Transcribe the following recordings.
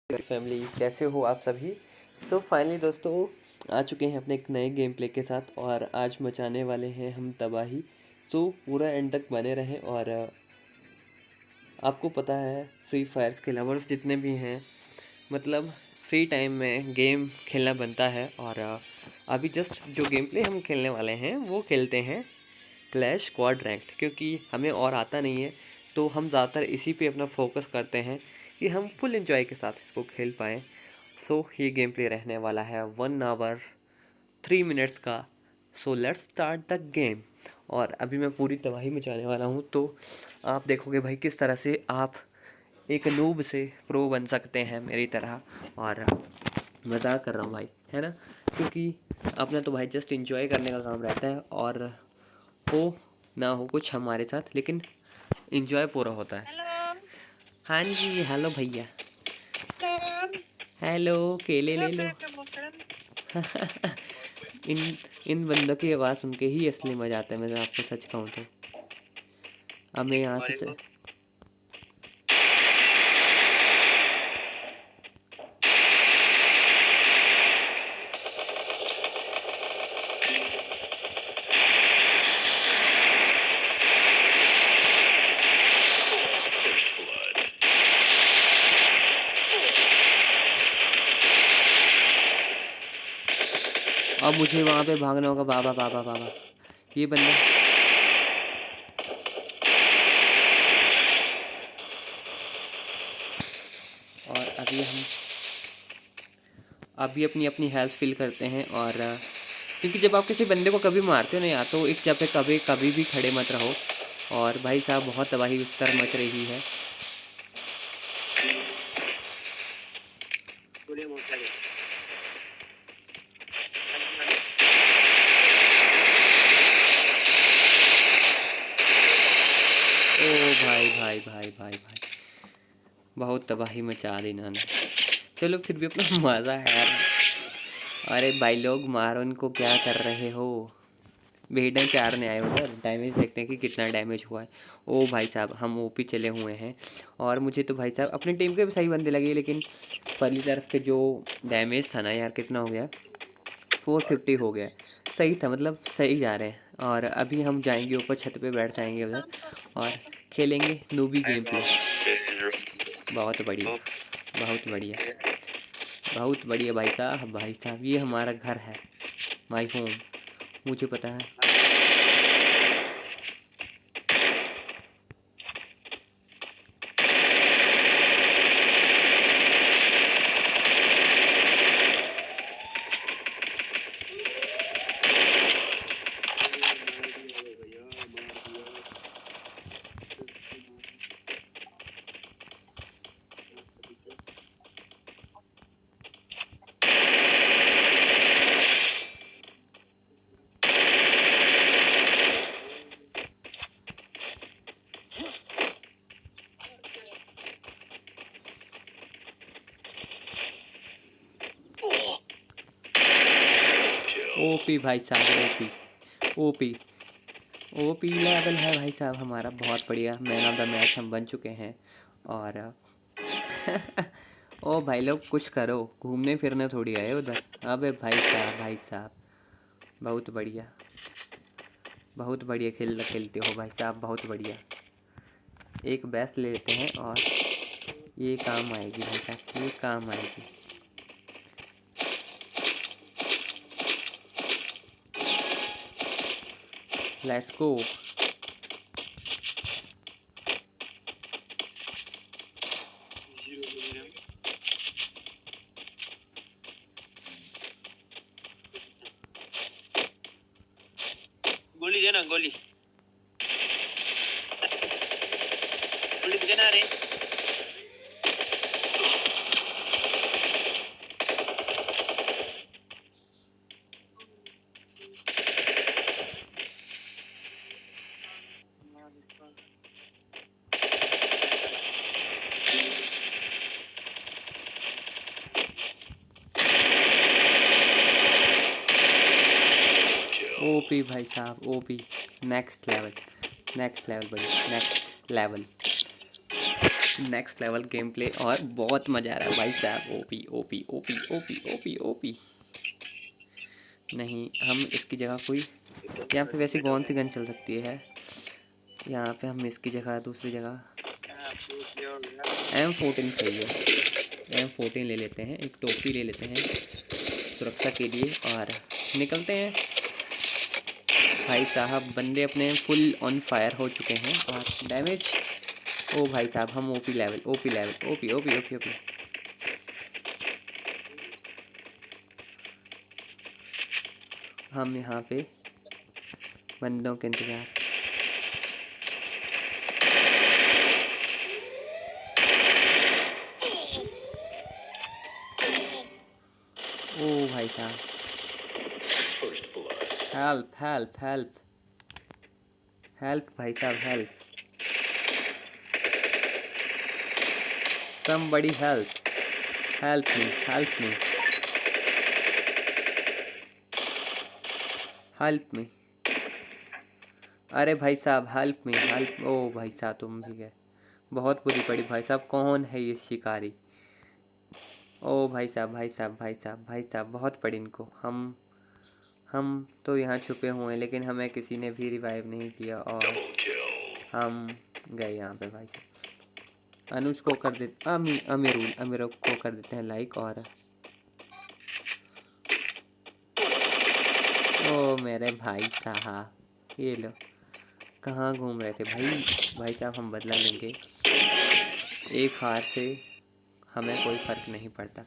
Family, कैसे हो आप सभी। फाइनली दोस्तों आ चुके हैं अपने एक नए गेम प्ले के साथ और आज मचाने वाले हैं हम तबाही। पूरा एंड तक बने रहें। और आपको पता है फ्री फायर्स के लवर्स जितने भी हैं, मतलब फ्री टाइम में गेम खेलना बनता है। और अभी जस्ट जो गेम प्ले हम खेलने वाले हैं वो खेलते हैं क्लैश स्क्वाड रैंक्ड, क्योंकि हमें और आता नहीं है तो हम ज़्यादातर इसी पे अपना फोकस करते हैं कि हम फुल एंजॉय के साथ इसको खेल पाएँ। ये गेम प्ले रहने वाला है 1 आवर 3 मिनट्स का। Let's start the game. और अभी मैं पूरी तबाही मचाने वाला हूँ, तो आप देखोगे भाई किस तरह से आप एक नूब से प्रो बन सकते हैं मेरी तरह। और मजाक कर रहा हूँ भाई, है ना, क्योंकि अपना तो भाई जस्ट इंजॉय करने का काम रहता है। और हो ना हो कुछ हमारे साथ, लेकिन इंजॉय पूरा होता है। हेलो। हाँ जी, हेलो भैया। हेलो, केले ले लो। इन इन बंदों की आवाज़ सुन के ही असली मजा आता है, मैं आपको सच कहूँ तो। अब मैं यहाँ से अब मुझे वहाँ पे भागना होगा। बाबा बाबा बाबा, ये बंदा। और अभी अपनी अपनी हेल्थ फील करते हैं। और क्योंकि जब आप किसी बंदे को कभी मारते हो ना, या तो एक जगह पे कभी कभी भी खड़े मत रहो। और भाई साहब बहुत तबाही उस तरह मच रही है। ओ भाई भाई भाई भाई भाई, बहुत तबाही मचा दी इन्होंने। चलो फिर भी अपना मज़ा है यार। अरे भाई लोग मारो इनको, क्या कर रहे हो। भेड़ें चारने आए उधर, डैमेज देखते हैं कि कितना डैमेज हुआ है। ओ भाई साहब, हम ओपी चले हुए हैं। और मुझे तो भाई साहब अपनी टीम के भी सही बंदे लगे, लेकिन पहली तरफ के जो डैमेज था ना यार, कितना हो गया, 450 हो गया। सही था, मतलब सही जा रहे हैं। और अभी हम जाएंगे ऊपर, छत पे बैठ जाएंगे उधर और खेलेंगे नूबी गेम प्ले। बहुत बढ़िया, बहुत बढ़िया, बहुत बढ़िया भाई साहब। भाई साहब ये हमारा घर है, माई होम, मुझे पता है। ओपी भाई साहब, ओपी ओपी ओपी लेवल है भाई साहब हमारा। बहुत बढ़िया, मैन ऑफ द मैच हम बन चुके हैं। और ओ भाई लोग कुछ करो, घूमने फिरने थोड़ी आए उधर। अबे भाई साहब, भाई साहब बहुत बढ़िया, बहुत बढ़िया खेलते हो भाई साहब, बहुत बढ़िया। एक बैस ले लेते हैं और ये काम आएगी भाई साहब, ये काम आएगी। Let's go. गोली देना, गोली गोली देना रे। ओपी भाई साहब, OP, next level, next level भाई, next level. Next level game play और बहुत मज़ा आ रहा है भाई साहब। OP OP OP OP OP OP. नहीं, हम इसकी जगह कोई, यहाँ पे वैसे कौन सी गन चल सकती है, यहाँ पे हम इसकी जगह दूसरी जगह M14 सही है। M14 ले लेते हैं, एक टोपी ले लेते हैं सुरक्षा के लिए और निकलते हैं। भाई साहब बंदे अपने फुल ऑन फायर हो चुके हैं और डैमेज, ओ भाई साहब हम OP level OP level OP OP OP OP. हम यहाँ पे बंदों के इंतजार। ओ भाई साहब, हेल्प हेल्प हेल्प हेल्प भाई साहब help, somebody help, help me, help me, help me। अरे भाई साहब हेल्प मी हेल्प। ओ भाई साहब तुम भी गए, बहुत बुरी पड़ी भाई साहब। कौन है ये शिकारी? ओ भाई साहब भाई साहब भाई साहब भाई साहब बहुत पड़ी इनको। हम तो यहाँ छुपे हुए हैं लेकिन हमें किसी ने भी रिवाइव नहीं किया और हम गए यहाँ पे भाई साहब। अनुज को कर देते अमीर को कर देते हैं लाइक। और ओ मेरे भाई साहब ये लो, कहाँ घूम रहे थे भाई? भाई साहब हम बदला लेंगे, एक हार से हमें कोई फ़र्क नहीं पड़ता।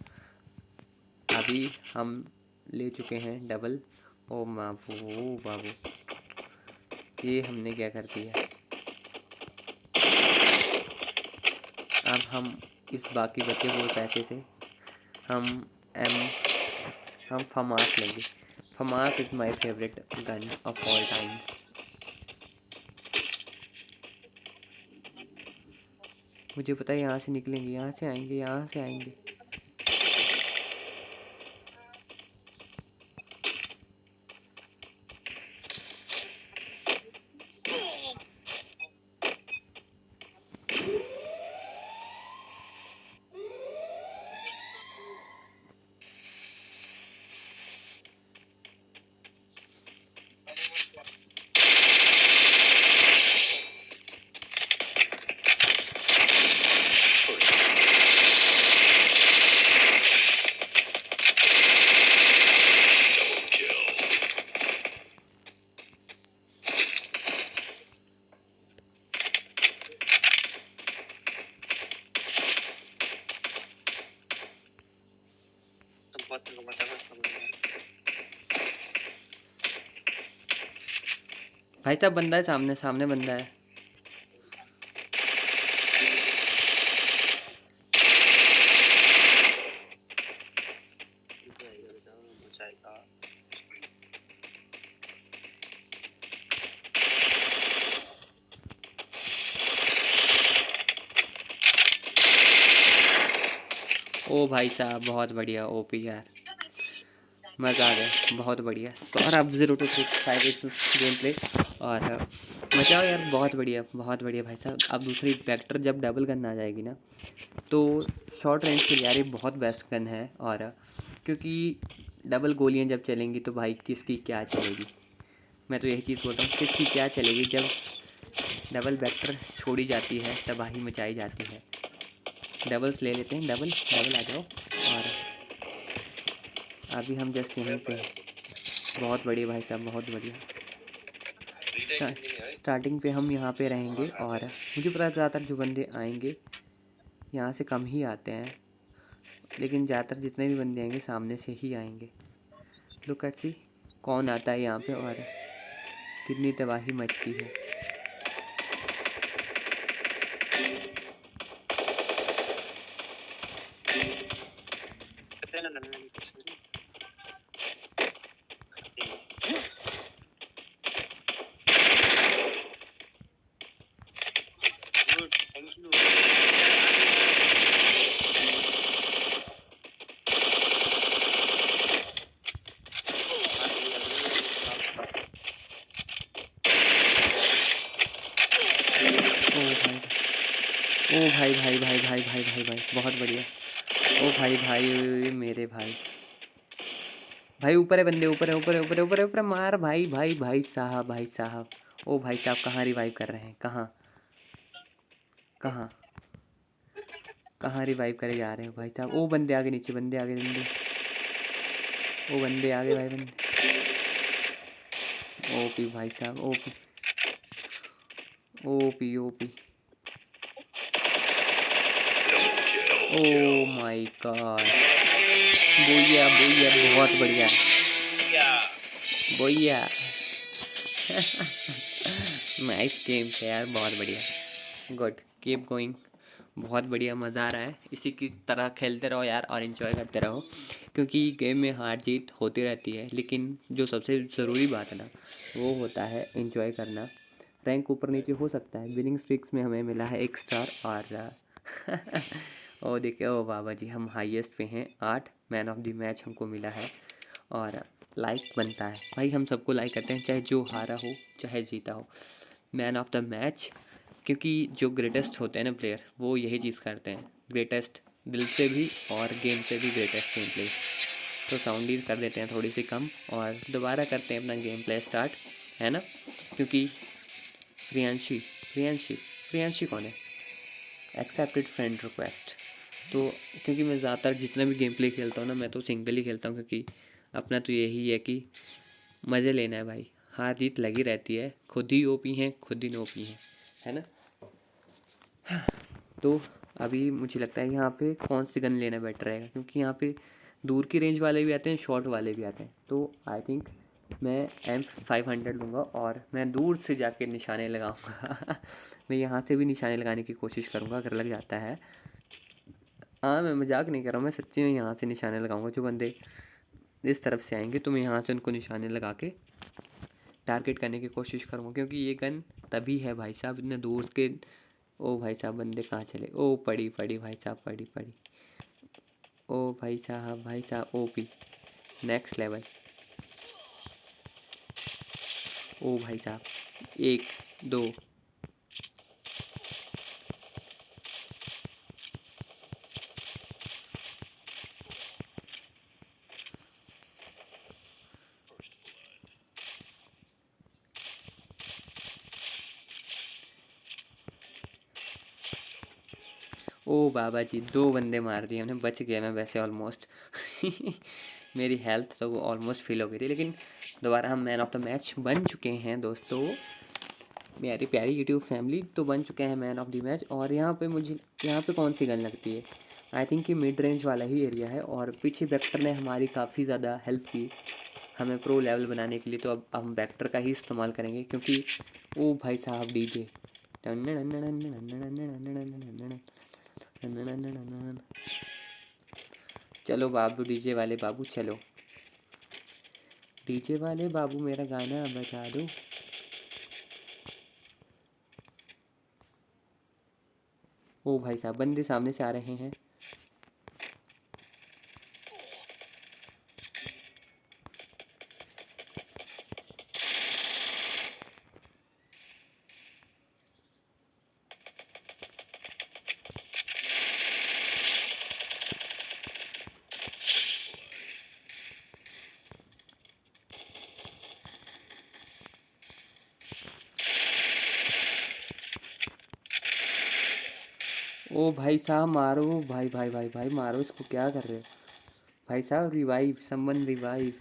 अभी हम ले चुके हैं डबल। ओ बाबू ओ बाबू, ये हमने क्या कर दिया? अब हम इस बाकी बचे हुए पैसे से हम फमास लेंगे। FAMAS is my favourite gun of all times. मुझे पता है यहाँ से निकलेंगे, यहाँ से आएंगे, यहाँ से आएंगे। भाई साहब बंदा है सामने, सामने बंदा है। ओ भाई साहब बहुत बढ़िया ओपी यार, मज़ा आ गया, बहुत बढ़िया। सौरभ 026 गेम प्ले और मज़ा आओ यार, बहुत बढ़िया बहुत बढ़िया भाई साहब। अब दूसरी वेक्टर जब डबल गन आ जाएगी ना तो शॉर्ट रेंज के लिए यार ये बहुत बेस्ट गन है। और क्योंकि डबल गोलियां जब चलेंगी तो भाई किसकी क्या चलेगी, मैं तो यही चीज़ बोलता हूँ, किसकी क्या चलेगी जब डबल वेक्टर छोड़ी जाती है, तबाही मचाई जाती है। डबल्स ले लेते हैं, डबल डबल आ जाओ। और अभी हम जस्ट यहीं पे, बहुत बढ़िया भाई साहब बहुत बढ़िया। स्टार्टिंग पे हम यहाँ पे रहेंगे और मुझे पता है ज़्यादातर जो बंदे आएंगे यहाँ से कम ही आते हैं, लेकिन ज़्यादातर जितने भी बंदे आएंगे सामने से ही आएंगे। लुक एट सी कौन आता है यहाँ पे और कितनी तबाही मचती है। ओ ओ भाई भाई भाई भाई भाई भाई भाई बहुत बढ़िया। ओ भाई भाई मेरे भाई, भाई ऊपर है बंदे, ऊपर है ऊपर है ऊपर है ऊपर है ऊपर है, मार भाई भाई भाई साहब भाई साहब। ओ भाई साहब कहाँ रिवाइव कर रहे हैं, कहाँ कहाँ कहाँ रिवाइव करे जा रहे हैं भाई साहब। ओ बंदे आगे, नीचे बंदे आगे, बंदे, ओ बंदे आगे भाई बंदे। ओपी भाई साहब, OP OP OP. Oh my God, बोया बोया, बहुत बढ़िया बोया। नाइस गेम थे यार, बहुत बढ़िया, गुड, कीप गोइंग। बहुत बढ़िया, मज़ा आ रहा है। इसी की तरह खेलते रहो यार और इन्जॉय करते रहो, क्योंकि गेम में हार जीत होती रहती है, लेकिन जो सबसे ज़रूरी बात है ना, वो होता है इन्जॉय करना। रैंक ऊपर नीचे हो सकता है, विनिंग स्ट्रिक्स में हमें मिला है 1 स्टार और ओ देखिए, ओ बाबा जी, हम हाईएस्ट पे हैं 8, मैन ऑफ द मैच हमको मिला है। और लाइक बनता है भाई, हम सबको लाइक करते हैं, चाहे जो हारा हो चाहे जीता हो। मैन ऑफ द मैच, क्योंकि जो ग्रेटेस्ट होते हैं ना प्लेयर, वो यही चीज़ करते हैं, ग्रेटेस्ट दिल से भी और गेम से भी ग्रेटेस्ट गेम प्ले। तो साउंड ही कर देते हैं थोड़ी सी कम और दोबारा करते हैं अपना गेम प्ले स्टार्ट, है ना। क्योंकि प्रियांशी प्रियांशी प्रियांशी कौन है, एक्सेप्टेड फ्रेंड रिक्वेस्ट। तो क्योंकि मैं ज़्यादातर जितना भी गेम प्ले खेलता हूँ ना, मैं तो सिंगल ही खेलता हूँ, क्योंकि अपना तो यही है कि मज़े लेना है भाई, हार जीत लगी रहती है, खुद ही ओपी हैं खुद ही नोपी हैं, है ना। तो अभी मुझे लगता है यहाँ पे कौन सी गन लेना बेटर रहेगा, क्योंकि यहाँ पे दूर की रेंज वाले भी आते हैं, शॉर्ट वाले भी आते हैं। तो आई थिंक मैं M500 लूँगा और मैं दूर से जाके निशाने लगाऊंगा। मैं यहाँ से भी निशाने लगाने की कोशिश करूँगा अगर लग जाता है। हाँ मैं मजाक नहीं कर रहा हूँ, मैं सच्ची में यहाँ से निशाने लगाऊंगा। जो बंदे इस तरफ से आएंगे तो मैं यहाँ से उनको निशाने लगा के टारगेट करने की कोशिश करूँगा, क्योंकि ये गन तभी है भाई साहब, इतने दूर के। ओ भाई साहब बंदे कहाँ चले, ओ पड़ी पड़ी भाई साहब, पड़ी पड़ी। ओ भाई साहब ओपी, नेक्स्ट लेवल। ओ भाई साहब, 1 2। ओ बाबा जी, 2 बंदे मार दिए हमने, बच गया मैं वैसे ऑलमोस्ट। मेरी हेल्थ तो ऑलमोस्ट फील हो गई थी, लेकिन दोबारा हम मैन ऑफ द मैच बन चुके हैं दोस्तों। मेरी प्यारी यूट्यूब फैमिली, तो बन चुके हैं मैन ऑफ द मैच। और यहाँ पे मुझे, यहाँ पे कौन सी गन लगती है, आई थिंक कि मिड रेंज वाला ही एरिया है। और पीछे वेक्टर ने हमारी काफ़ी ज़्यादा हेल्प की हमें प्रो लेवल बनाने के लिए, तो अब हम वेक्टर का ही इस्तेमाल करेंगे, क्योंकि ओ भाई साहब डीजे, चलो बाबू डीजे वाले बाबू, चलो डीजे वाले बाबू मेरा गाना बजा दो। ओ भाई साहब बंदे सामने से आ रहे हैं। ओ भाई साहब मारो, भाई भाई भाई भाई मारो इसको, क्या कर रहे हो भाई साहब, रिवाइव, समवन रिवाइव।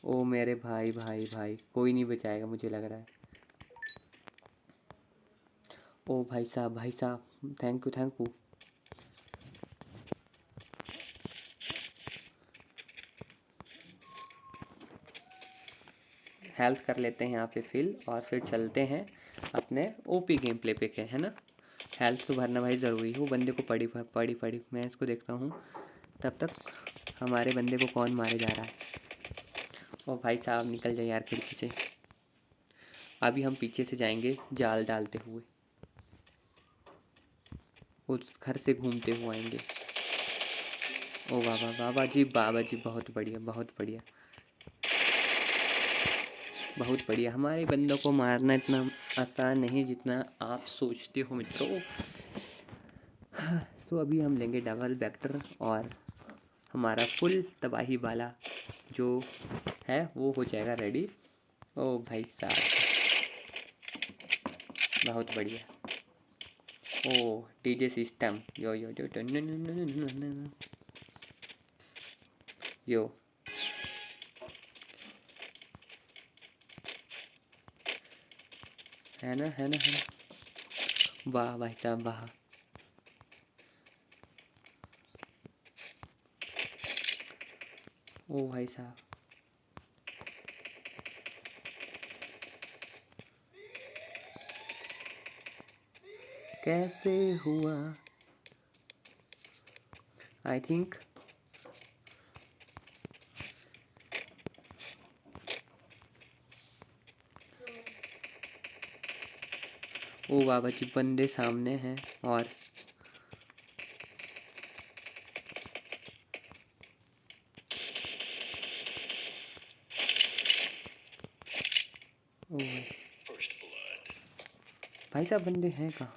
ओ मेरे भाई भाई भाई, कोई नहीं बचाएगा मुझे लग रहा है। ओ भाई साहब thank you thank you. Health कर लेते हैं यहाँ पे फिल, और फिर चलते हैं अपने ओपी गेम प्ले पे के, है ना। हेल्थ तो भरना भाई ज़रूरी है। वो बंदे को पड़ी पड़ी पड़ी, मैं इसको देखता हूँ तब तक हमारे बंदे को कौन मारे जा रहा है। ओ भाई साहब निकल जाए यार खिड़की से। अभी हम पीछे से जाएंगे जाल डालते हुए, उस घर से घूमते हुए आएंगे। ओ बाबा जी, बाबा जी, बहुत बढ़िया बहुत बढ़िया बहुत बढ़िया। हमारे बंदों को मारना इतना आसान नहीं जितना आप सोचते हो मित्रों। सो अभी हम लेंगे डबल वेक्टर और हमारा फुल तबाही वाला जो है वो हो जाएगा रेडी। ओ भाई साहब, बहुत बढ़िया। Oh DJ system, yo yo yo yo no no no no no no yo. है ना, है ना, है ना। वाह भाई साहब वाह। ओ भाई साहब, कैसे हुआ? आई थिंक ओ बाबा जी, बंदे सामने हैं और ओ भाई साहब बंदे हैं कहाँ?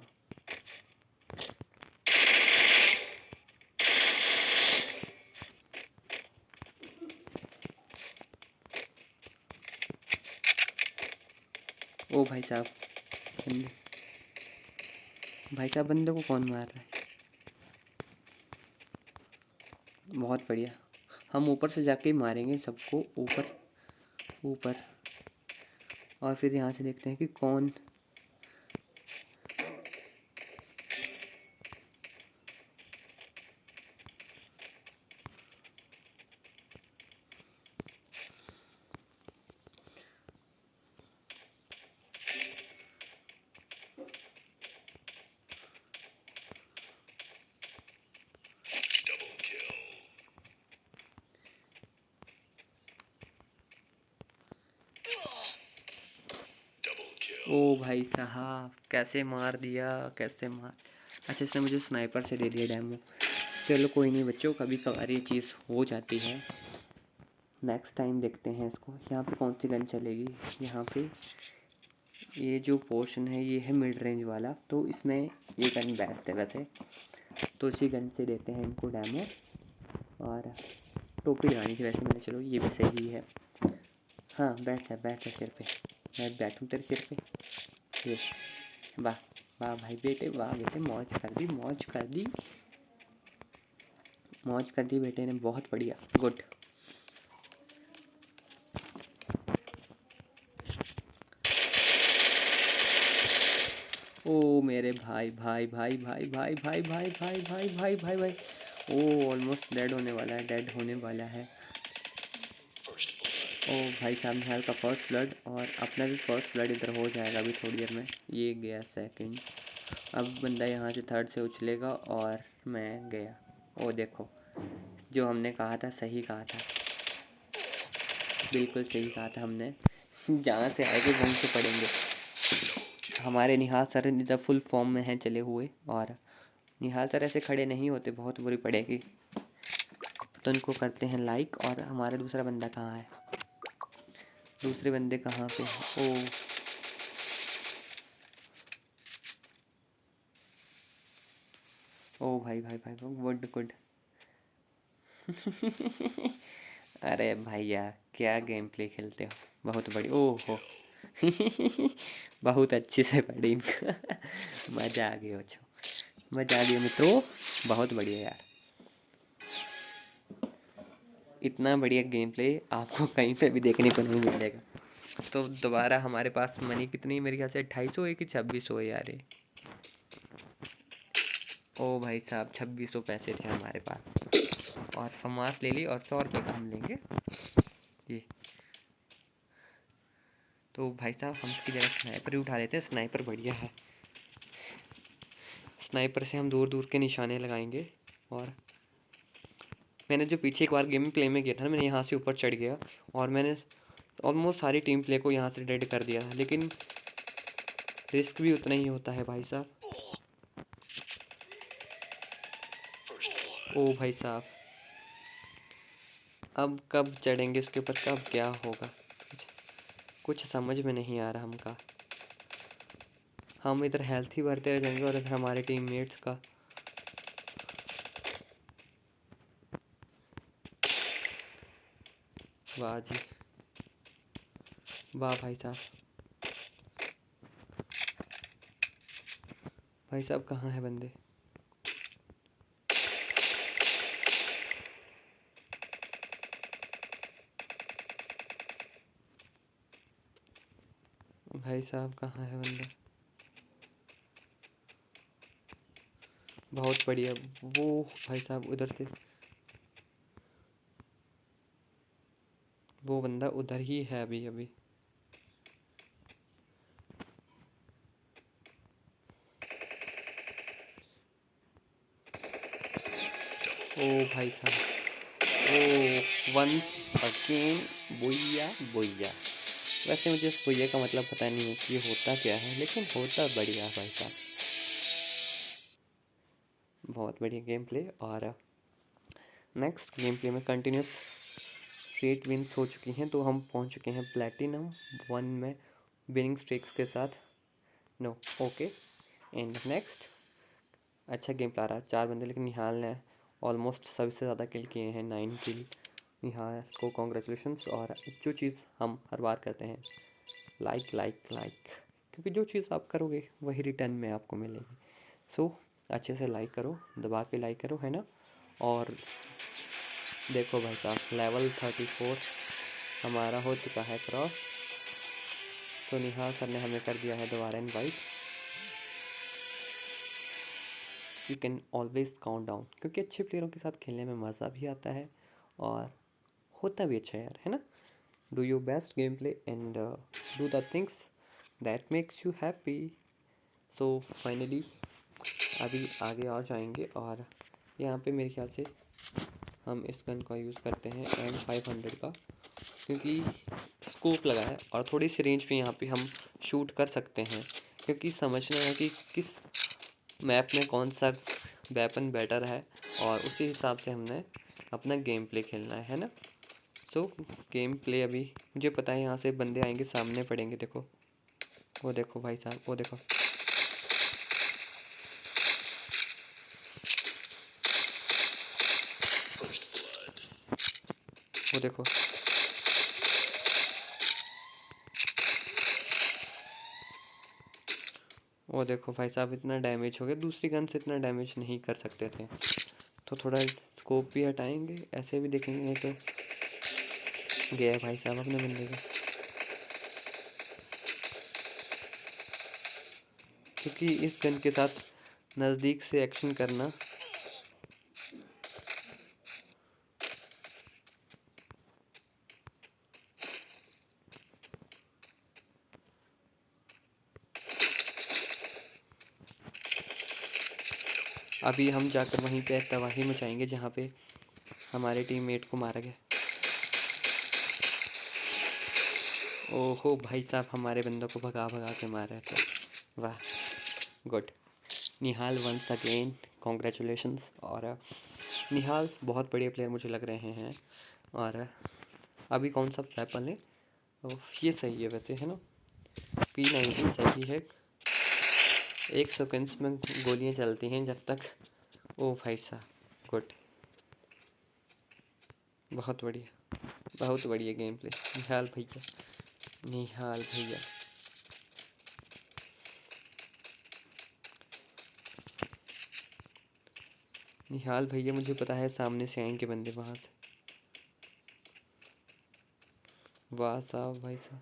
ओ भाई साहब बंदे, भाई साहब बंदे को कौन मार रहा है? बहुत बढ़िया, हम ऊपर से जाके ही मारेंगे सबको, ऊपर ऊपर। और फिर यहाँ से देखते हैं कि कौन। ओ भाई साहब कैसे मार दिया, कैसे मार। अच्छा, इसने मुझे स्नाइपर से दे दिया डेमो। चलो कोई नहीं बच्चों, कभी कभार ये चीज़ हो जाती है। नेक्स्ट टाइम देखते हैं इसको। यहाँ पे कौन सी गन चलेगी? यहाँ पे ये जो पोर्शन है ये है मिड रेंज वाला, तो इसमें ये गन बेस्ट है वैसे। तो इसी गन से देते हैं इनको डैमो। और टोपी लगानी थी वैसे मैंने, चलो ये भी सही है। हाँ बैठ जा सिर पे, मैं बैठूँ तेरे सिर पे। ये वाह वाह भाई बेटे, वाह बेटे, मौज कर दी, मौज कर दी, मौज कर दी बेटे ने, बहुत बढ़िया, गुड। ओ मेरे भाई भाई भाई भाई भाई भाई भाई भाई भाई भाई भाई भाई, ओ ऑलमोस्ट डेड होने वाला है, डेड होने वाला है। ओ भाई साहब, निहाल का फर्स्ट ब्लड, और अपना भी फर्स्ट ब्लड इधर हो जाएगा अभी थोड़ी देर में। ये गया सेकंड, अब बंदा यहाँ से थर्ड से उछलेगा और मैं गया। ओ देखो, जो हमने कहा था सही कहा था, बिल्कुल सही कहा था हमने। जहाँ से आएंगे वहीं से पड़ेंगे। हमारे निहाल सर इधर फुल फॉर्म में हैं चले हुए, और निहाल सर ऐसे खड़े नहीं होते, बहुत बुरी पड़ेगी। तो इनको करते हैं लाइक। और हमारा दूसरा बंदा कहाँ है? दूसरे बंदे कहाँ पे हैं? ओ भाई भाई भाई, गुड गुड। अरे भैया क्या गेम प्ले खेलते हो, बहुत बड़ी, ओह हो। बहुत अच्छे से पड़ी इनका। मज़ा आ गया बच्चों, मज़ा आ गया मित्रों, बहुत बढ़िया यार। इतना बढ़िया गेम प्ले आपको कहीं पे भी देखने को नहीं मिलेगा। तो दोबारा हमारे पास मनी कितनी, मेरे ख्याल से 2800 है कि 2600 है यार ये। ओ भाई साहब 2600 पैसे थे हमारे पास, और फमास ले ली, और 100 रुपये का हम लेंगे ये। तो भाई साहब हम इसकी जगह स्नाइपर ही उठा लेते हैं, स्नाइपर बढ़िया है। स्नाइपर से हम दूर दूर के निशाने लगाएंगे। और मैंने जो पीछे एक बार गेम प्ले में किया था, मैंने यहाँ से ऊपर चढ़ गया और मैंने ऑलमोस्ट सारी टीम प्ले को यहाँ से डेड कर दिया, लेकिन रिस्क भी उतना ही होता है भाई साहब। ओ भाई साहब, अब कब चढ़ेंगे उसके ऊपर, कब क्या होगा, कुछ समझ में नहीं आ रहा हमका। हम इधर हेल्थ ही भरते रह जाएंगे और इधर हमारे टीममेट्स का वाह जी, वाह भाई साहब। भाई साहब कहाँ है बंदे? भाई साहब कहाँ है बंदे? बहुत बढ़िया। वो भाई साहब उधर से, वो बंदा उधर ही है अभी अभी। ओ भाई साहब, ओ वंस अगेन, बोया बोया। वैसे मुझे इस बोया का मतलब पता नहीं है कि ये होता क्या है, लेकिन होता बढ़िया भाई साहब। बहुत बढ़िया गेम प्ले। और नेक्स्ट गेम प्ले में कंटिन्यूस 8 विन्स हो चुकी हैं, तो हम पहुंच चुके हैं प्लेटिनम 1 में विनिंग स्ट्रिक्स के साथ। No, okay. एंड नेक्स्ट अच्छा गेम प्ला रहा है 4 बंदे, लेकिन निहाल ने ऑलमोस्ट सबसे ज़्यादा किल किए हैं, 9 किल। निहाल को कॉन्ग्रेचुलेशंस। और जो चीज़ हम हर बार करते हैं, लाइक लाइक लाइक, क्योंकि जो चीज़ आप करोगे वही रिटर्न में आपको मिलेगी। सो अच्छे से लाइक करो, दबा के लाइक करो, है ना। और देखो भाई साहब, लेवल 34 हमारा हो चुका है क्रॉस। तो निहाल सर ने हमें कर दिया है दोबारा invite. You can always count down, क्योंकि अच्छे प्लेयरों के साथ खेलने में मज़ा भी आता है और होता भी अच्छा है यार, है ना। Do your best game play and do the things that makes you happy. So finally अभी आगे और जाएंगे, और यहाँ पे मेरे ख्याल से हम इस गन का यूज़ करते हैं M500 का, क्योंकि स्कोप लगा है और थोड़ी सी रेंज पे यहाँ पे हम शूट कर सकते हैं, क्योंकि समझना है कि किस मैप में कौन सा वेपन बेटर है, और उसी हिसाब से हमने अपना गेम प्ले खेलना है ना। सो गेम प्ले अभी मुझे पता है यहाँ से बंदे आएंगे, सामने पड़ेंगे। देखो, वो देखो भाई साहब, वो देखो, वो देखो। वो देखो भाई साहब, इतना डैमेज हो गया, दूसरी गन से इतना डैमेज नहीं कर सकते थे। तो थोड़ा स्कोप भी हटाएंगे, ऐसे भी देखेंगे, नहीं तो गया भाई साहब अपने बंदे का। क्योंकि इस गन के साथ नज़दीक से एक्शन करना अभी हम जाकर वहीं पे तबाही मचाएंगे जहाँ पे हमारे टीममेट को मारा गया। ओहो भाई साहब, हमारे बंदों को भगा भगा के मार रहे थे। वाह, गुड। निहाल वंस अगेन कॉन्ग्रेचुलेशंस। और निहाल बहुत बढ़िया प्लेयर मुझे लग रहे हैं। और अभी कौन सा वेपन है? ये सही है वैसे, है ना। P90 सही है। 1 सेकेंड्स में गोलियां चलती हैं जब तक। ओ भाई साहब, गुड, बहुत बढ़िया, बहुत बढ़िया गेम प्ले। निहाल भैया, निहाल भैया। निहाल भैया, मुझे पता है सामने से आएंगे बंदे वहाँ से। वाह साहब, भाई साहब,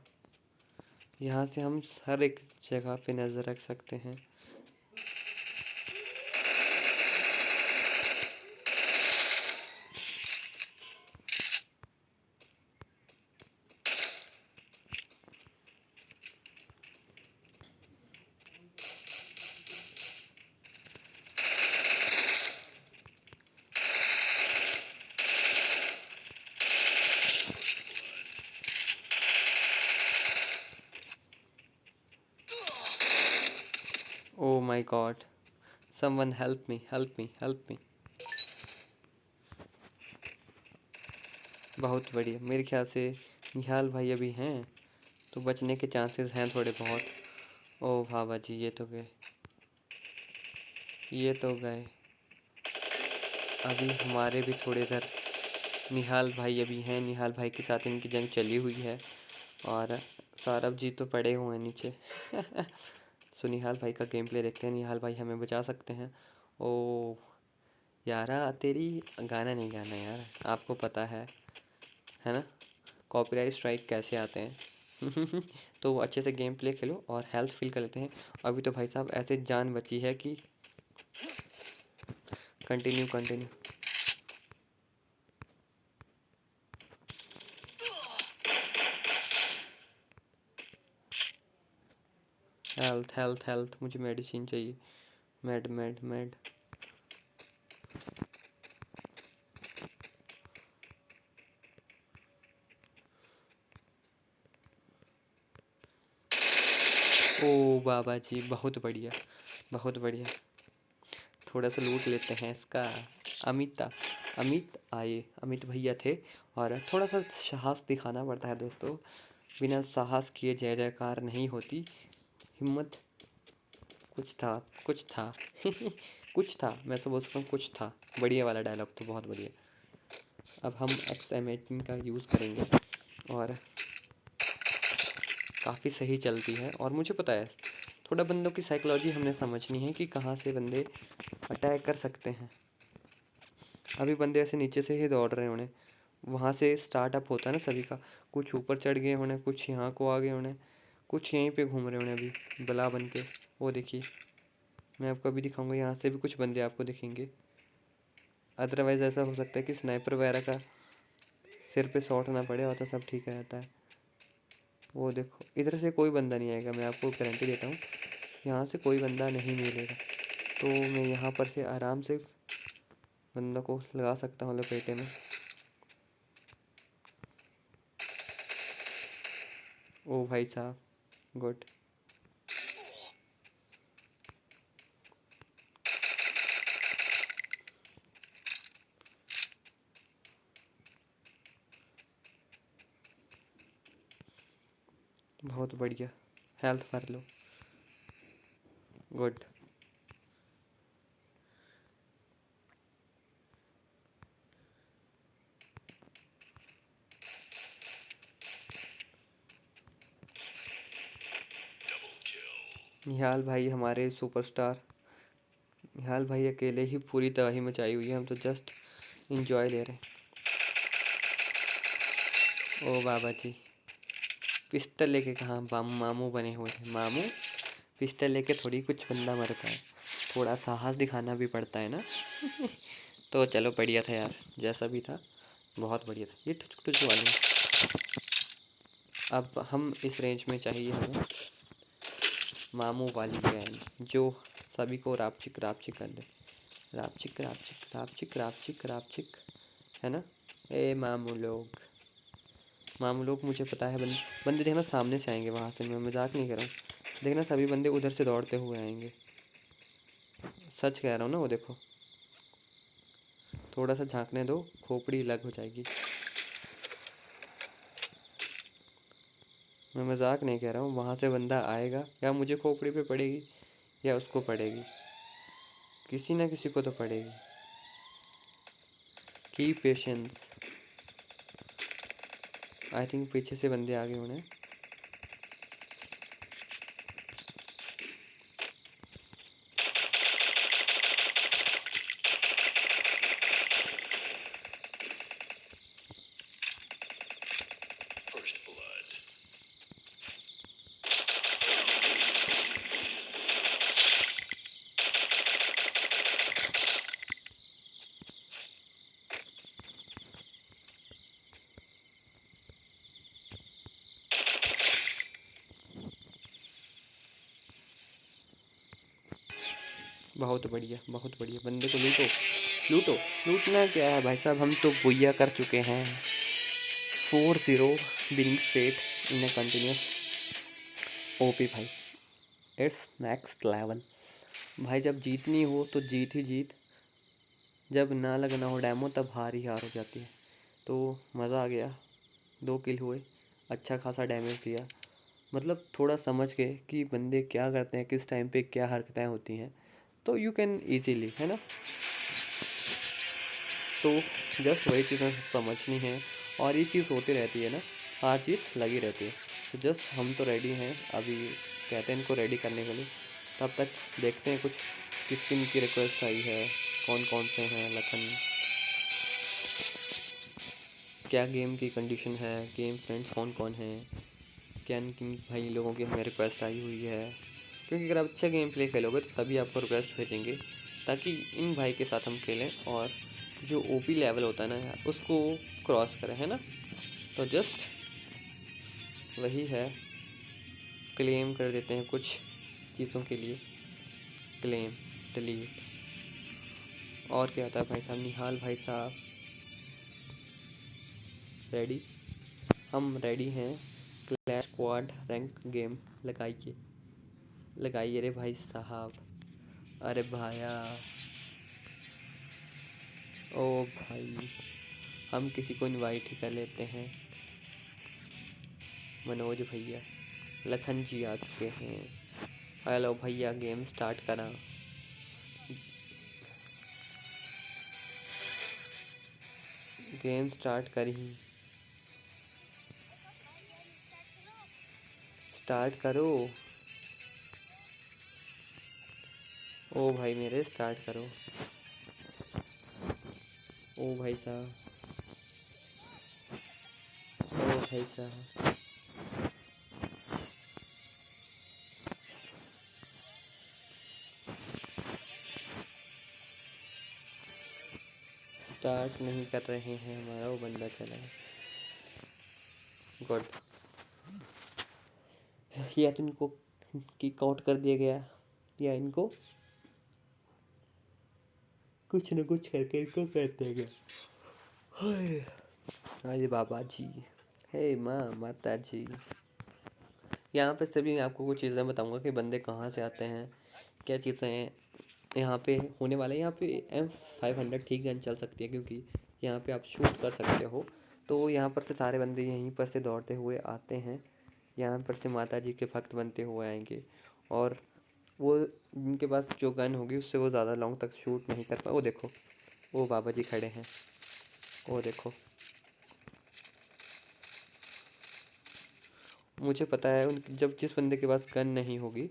यहाँ से हम हर एक जगह पे नज़र रख सकते हैं। Oh my God, someone help me, help me, help me. बहुत बढ़िया, मेरे ख्याल से निहाल भाई अभी हैं, तो बचने के चांसेस हैं थोड़े बहुत। ओ भाभा जी, ये तो गए, ये तो गए। अभी हमारे भी थोड़े इधर निहाल भाई अभी हैं, निहाल भाई के साथ इनकी जंग चली हुई है और सौरभ जी तो पड़े हुए हैं नीचे। सो निहाल भाई का गेम प्ले देखते हैं, निहाल भाई हमें बचा सकते हैं। ओ यारा तेरी गाना नहीं गाना यार, आपको पता है ना कॉपीराइट स्ट्राइक कैसे आते हैं। तो अच्छे से गेम प्ले खेलो और हेल्थ फील कर लेते हैं। अभी तो भाई साहब ऐसे जान बची है कि continue continue. Health health health, मुझे मेडिसिन चाहिए। Med med med. ओ बाबा जी बहुत बढ़िया, बहुत बढ़िया। थोड़ा सा लूट लेते हैं इसका। अमित आए, अमित भैया थे। और थोड़ा सा साहस दिखाना पड़ता है दोस्तों, बिना साहस किए जय जयकार नहीं होती। हिम्मत, कुछ था कुछ था। कुछ था, मैं तो बोलता हूँ कुछ था। बढ़िया वाला डायलॉग तो बहुत बढ़िया। अब हम XM18 का यूज़ करेंगे और काफ़ी सही चलती है। और मुझे पता है थोड़ा बंदों की साइकोलॉजी हमने समझनी है कि कहाँ से बंदे अटैक कर सकते हैं। अभी बंदे ऐसे नीचे से ही दौड़ रहे होने, वहाँ से स्टार्टअप होता है ना सभी का। कुछ ऊपर चढ़ गए होने, कुछ यहाँ को आ गए होने, कुछ यहीं पे घूम रहे होने अभी बला बन के। वो देखिए, मैं आपको अभी दिखाऊंगा, यहाँ से भी कुछ बंदे आपको दिखेंगे। अदरवाइज़ ऐसा हो सकता है कि स्नाइपर वगैरह का सिर पे शॉट ना पड़े और तो सब ठीक रहता है। वो देखो इधर से कोई बंदा नहीं आएगा, मैं आपको गारंटी देता हूँ यहाँ से कोई बंदा नहीं मिलेगा। तो मैं यहाँ पर से आराम से बंदों को लगा सकता हूँ लपेटे में। ओ भाई साहब गुड। बहुत बढ़िया, हेल्थ भर लो। गुड। निहाल भाई हमारे सुपरस्टार। निहाल भाई अकेले ही पूरी तबाही मचाई हुई है, हम तो जस्ट इंजॉय ले रहे हैं। ओ बाबा जी, पिस्टल लेके कहाँ मामू बने हुए हैं मामू। पिस्टल लेके थोड़ी कुछ बंदा मरता है, थोड़ा साहस दिखाना भी पड़ता है ना। तो चलो बढ़िया था यार, जैसा भी था बहुत बढ़िया था। ये टुच टुच वाली, अब हम इस रेंज में चाहिए हमें मामू वाली गैंग जो सभी को रापचिक रापचिक कर दे। रापचिक रापचिक रापचिक रापचिक रापचिक, है ना। ए मामू लोग, मामू लोग मुझे पता है बंदे देखना सामने से आएंगे वहाँ से, मैं मजाक नहीं कर रहा हूँ। देखना सभी बंदे उधर से दौड़ते हुए आएंगे, सच कह रहा हूँ ना। वो देखो थोड़ा सा झांकने दो, खोपड़ी अलग हो जाएगी। मैं मजाक नहीं कह रहा हूँ, वहाँ से बंदा आएगा, या मुझे खोपड़ी पे पड़ेगी या उसको पड़ेगी, किसी ना किसी को तो पड़ेगी। की पेशेंस। आई थिंक पीछे से बंदे आगे होने। बहुत बढ़िया बहुत बढ़िया, बंदे को लूटो लूटो। लूटना क्या है भाई साहब, हम तो बुइया कर चुके हैं। 4-0 binning straight in continuous. OP भाई, इट्स नेक्स्ट लेवल। भाई जब जीतनी हो तो जीत ही जीत, जब ना लगना हो डैमो तब हार ही हार हो जाती है। तो मज़ा आ गया, 2 किल हुए, अच्छा खासा डैमेज दिया। मतलब थोड़ा समझ के कि बंदे क्या करते हैं, किस टाइम पे क्या हरकतें होती हैं, तो यू कैन ईजीली, है ना। तो जस्ट वही चीज़ें समझनी है और ये चीज़ होती रहती है ना, हार जीत लगी रहती है। तो जस्ट हम तो रेडी हैं, अभी कहते हैं इनको रेडी करने के लिए। तब तक देखते हैं कुछ किस किन की रिक्वेस्ट आई है, कौन कौन से हैं लखन, क्या गेम की कंडीशन है, गेम फ्रेंड्स कौन कौन हैं, किन किन भाई लोगों की हमें रिक्वेस्ट आई हुई है। क्योंकि अगर आप अच्छा गेम प्ले खेलोगे तो सभी आपको रिक्वेस्ट भेजेंगे, ताकि इन भाई के साथ हम खेलें और जो ओपी लेवल होता है ना यार उसको क्रॉस करें, है ना। तो जस्ट वही है, क्लेम कर देते हैं कुछ चीज़ों के लिए, क्लेम डिलीट। और क्या आता है भाई साहब, निहाल भाई साहब रेडी, हम रेडी हैं। क्लैश स्क्वाड रैंक गेम लगाइए, लगाइए रे भाई साहब। अरे भाया, ओ भाई, हम किसी को इनवाइट ही कर लेते हैं। मनोज भैया, लखन जी आ चुके हैं। हेलो भैया, गेम स्टार्ट करा। गेम स्टार्ट करी, स्टार्ट करो। ओ भाई मेरे, स्टार्ट करो। ओ भाई साहब, ओ भाई साहब, स्टार्ट नहीं कर रहे हैं, हमारा वो बंदा चला है। गुड, या तो इनको किक आउट कर दिया गया, या इनको कुछ न कुछ करके इनको करते गए। अरे बाबा जी, हे माँ माता जी। यहाँ पे सभी आपको कुछ चीज़ें बताऊंगा कि बंदे कहाँ से आते हैं, क्या चीज़ें हैं यहाँ पे होने वाला है। यहाँ पे M500 ठीक गन चल सकती है, क्योंकि यहाँ पे आप शूट कर सकते हो। तो यहाँ पर से सारे बंदे यहीं पर से दौड़ते हुए आते हैं, यहाँ पर से माता जी के भक्त बनते हुए आएंगे, और वो जिनके पास जो गन होगी उससे वो ज़्यादा लॉन्ग तक शूट नहीं कर पाए। वो देखो, वो बाबा जी खड़े हैं, वो देखो। मुझे पता है उन जब जिस बंदे के पास गन नहीं होगी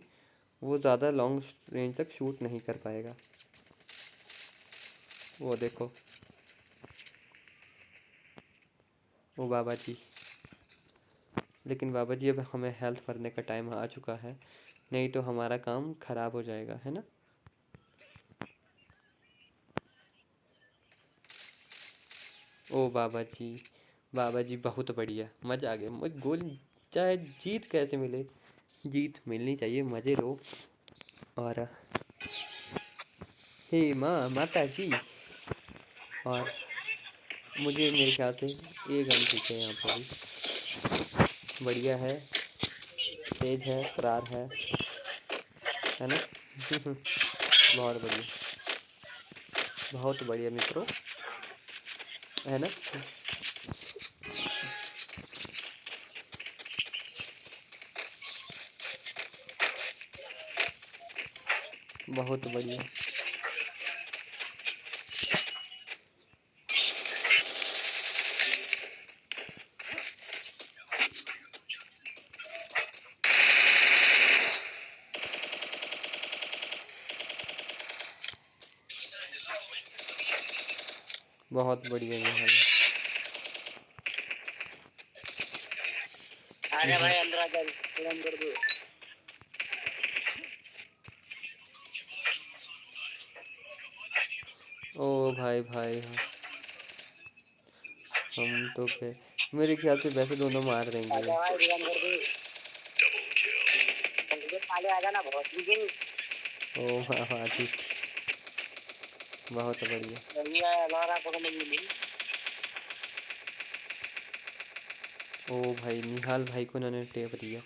वो ज़्यादा लॉन्ग रेंज तक शूट नहीं कर पाएगा। वो देखो, वो बाबा जी। लेकिन बाबा जी अब हमें हेल्थ भरने का टाइम आ चुका है, नहीं तो हमारा काम ख़राब हो जाएगा, है ना। ओ बाबा जी, बाबा जी बहुत बढ़िया, मज़ा आ गया। मुझे गोल, चाहे जीत कैसे मिले, जीत मिलनी चाहिए, मज़े लो। और हे माँ माता जी, और मुझे मेरे ख्याल से ये गन ठीक है यहाँ पे भी, बढ़िया है, तेज है, करार है ना। बहुत बढ़िया, बहुत बढ़िया मित्रों, है ना। बहुत बढ़िया, बहुत बढ़िया निहाल। आजा निहाल, भाई अंदर आजा, तुरंत कर दो। ओ भाई भाई हाँ, हम तो पे मेरे ख्याल से वैसे दोनों मार देंगे। आजा भाई तुरंत कर दो। ये साले आजा ना बहुत लेकिन ओ हाँ हाँ ठीक, बहुत बढ़िया। बढ़िया है, लौरा पकड़ने के लिए। ओ भाई, निहाल भाई को उन्होंने टेप दिया।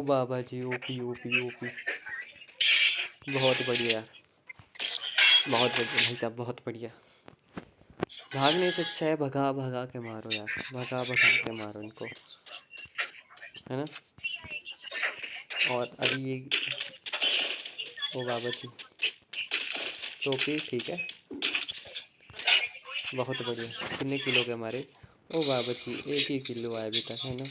बाबा जी, ओपी ओपी ओपी। बहुत बढ़िया यार, बहुत बढ़िया भाई साहब, बहुत बढ़िया। भागने से अच्छा है भगा भगा के मारो यार, भगा भगा के मारो इनको, है ना। और अभी ये, ओ बाबा जी, टोपी ठीक है, बहुत बढ़िया। कितने किलो के हमारे, ओ बाबा जी 1 ही किलो आया अभी तक, है ना।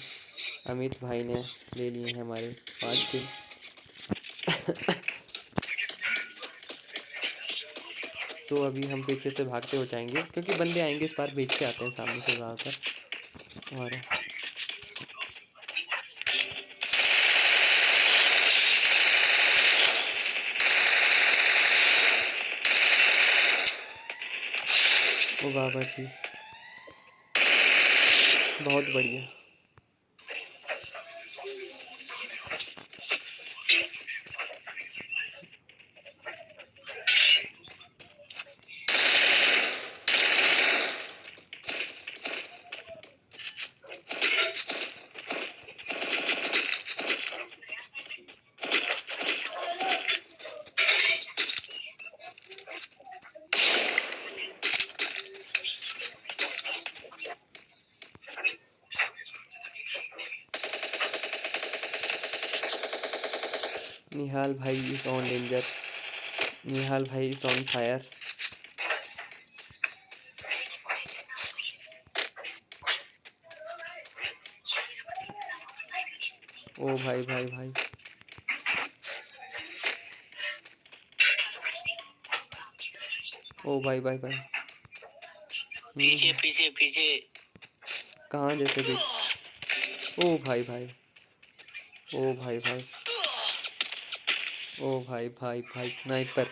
अमित भाई ने ले लिए हैं हमारे 5 किलो। तो अभी हम पीछे से भागते हो जाएंगे क्योंकि बंदे आएंगे इस बार, पीछे आते हैं सामने से ज़्यादातर। और ओ बाबा जी, बहुत बढ़िया। निहाल भाई इज ऑन डेंजर, निहाल भाई इज ऑन फायर। ओ भाई भाई भाई, ओ भाई भाई भाई। पीछे पीछे पीछे। कहाँ जैसे भी, ओ भाई भाई, ओ भाई भाई, ओ भाई भाई भाई, स्नाइपर।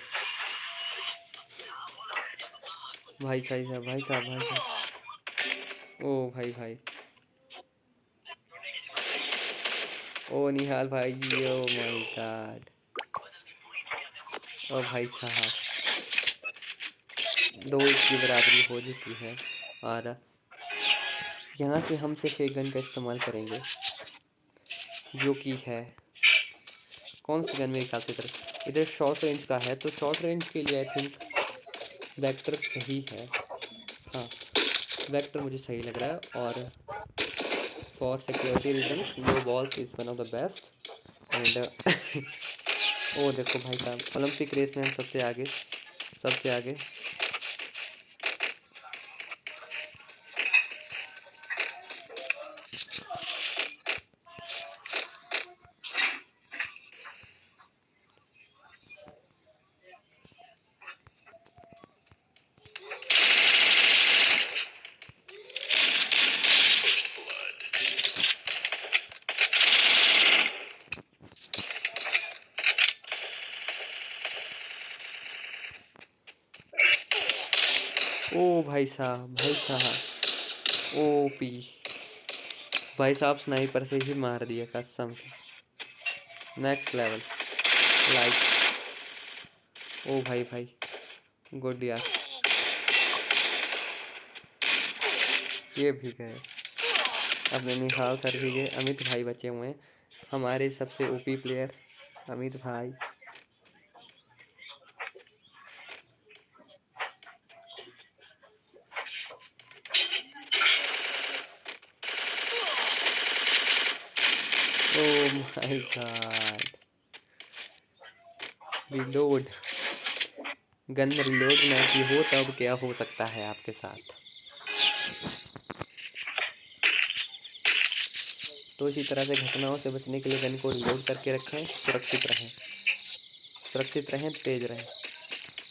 भाई साहब भाई साहब भाई साहब, ओ भाई भाई, ओ निहाल भाई, ओ माय गॉड, ओ भाई साहब। 2-1 की बराबरी हो चुकी है। और यहाँ से हम सिर्फ एक गन का इस्तेमाल करेंगे, जो कि है, कौन सी गन मेरे ख्याल से इधर शॉर्ट रेंज का है, तो शॉर्ट रेंज के लिए आई थिंक वेक्टर सही है। हाँ, वेक्टर मुझे सही लग रहा है। और for security reasons low balls is one of the best. And oh देखो भाई साहब, ओलंपिक रेस में हम सबसे आगे, सबसे आगे। ओ भाई साहब भाई साहब, ओपी भाई साहब, स्नाइपर से ही मार दिया कसम से, नेक्स्ट लेवल लाइक। ओ भाई भाई, गुड यार, ये भी गए अपने, निहाल सर भी गए, अमित भाई बचे हुए हैं हमारे सबसे ओपी प्लेयर, अमित भाई। Oh my God, reload, gun reload ना की हो तब क्या हो सकता है आपके साथ। तो इसी तरह से घटनाओं से बचने के लिए गन को रिलोड करके रखें, सुरक्षित रहें, सुरक्षित रहें, तेज रहें।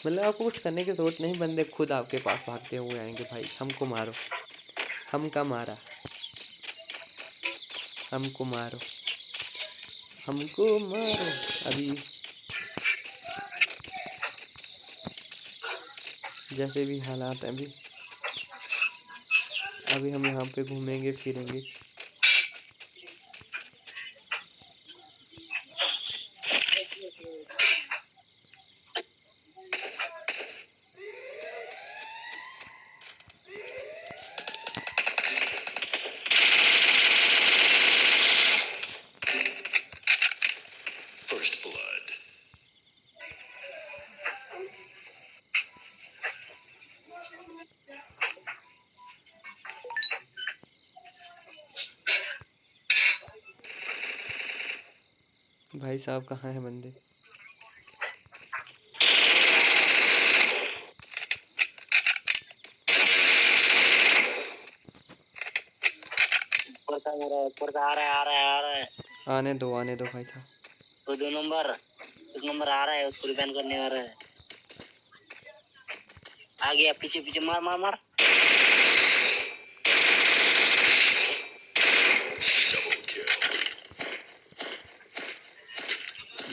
मतलब आपको कुछ करने की ज़रूरत नहीं, बंदे खुद आपके पास भागते हुए आएंगे, भाई हमको मारो, हमका मारा, हमको मारो, हमको मारो। अभी जैसे भी हालात हैं, अभी अभी हम यहाँ पे घूमेंगे फिरेंगे। भाई साहब कहाँ है बंदे? ऊपर का मेरा ऊपर का आ रहा है आ रहा है आ रहा है। आने दो भाई साहब। वो 2 नंबर, 1 नंबर आ रहा है, उसको रिपेयर करने आ रहा है। आ गया, पीछे पीछे, मार मार मार।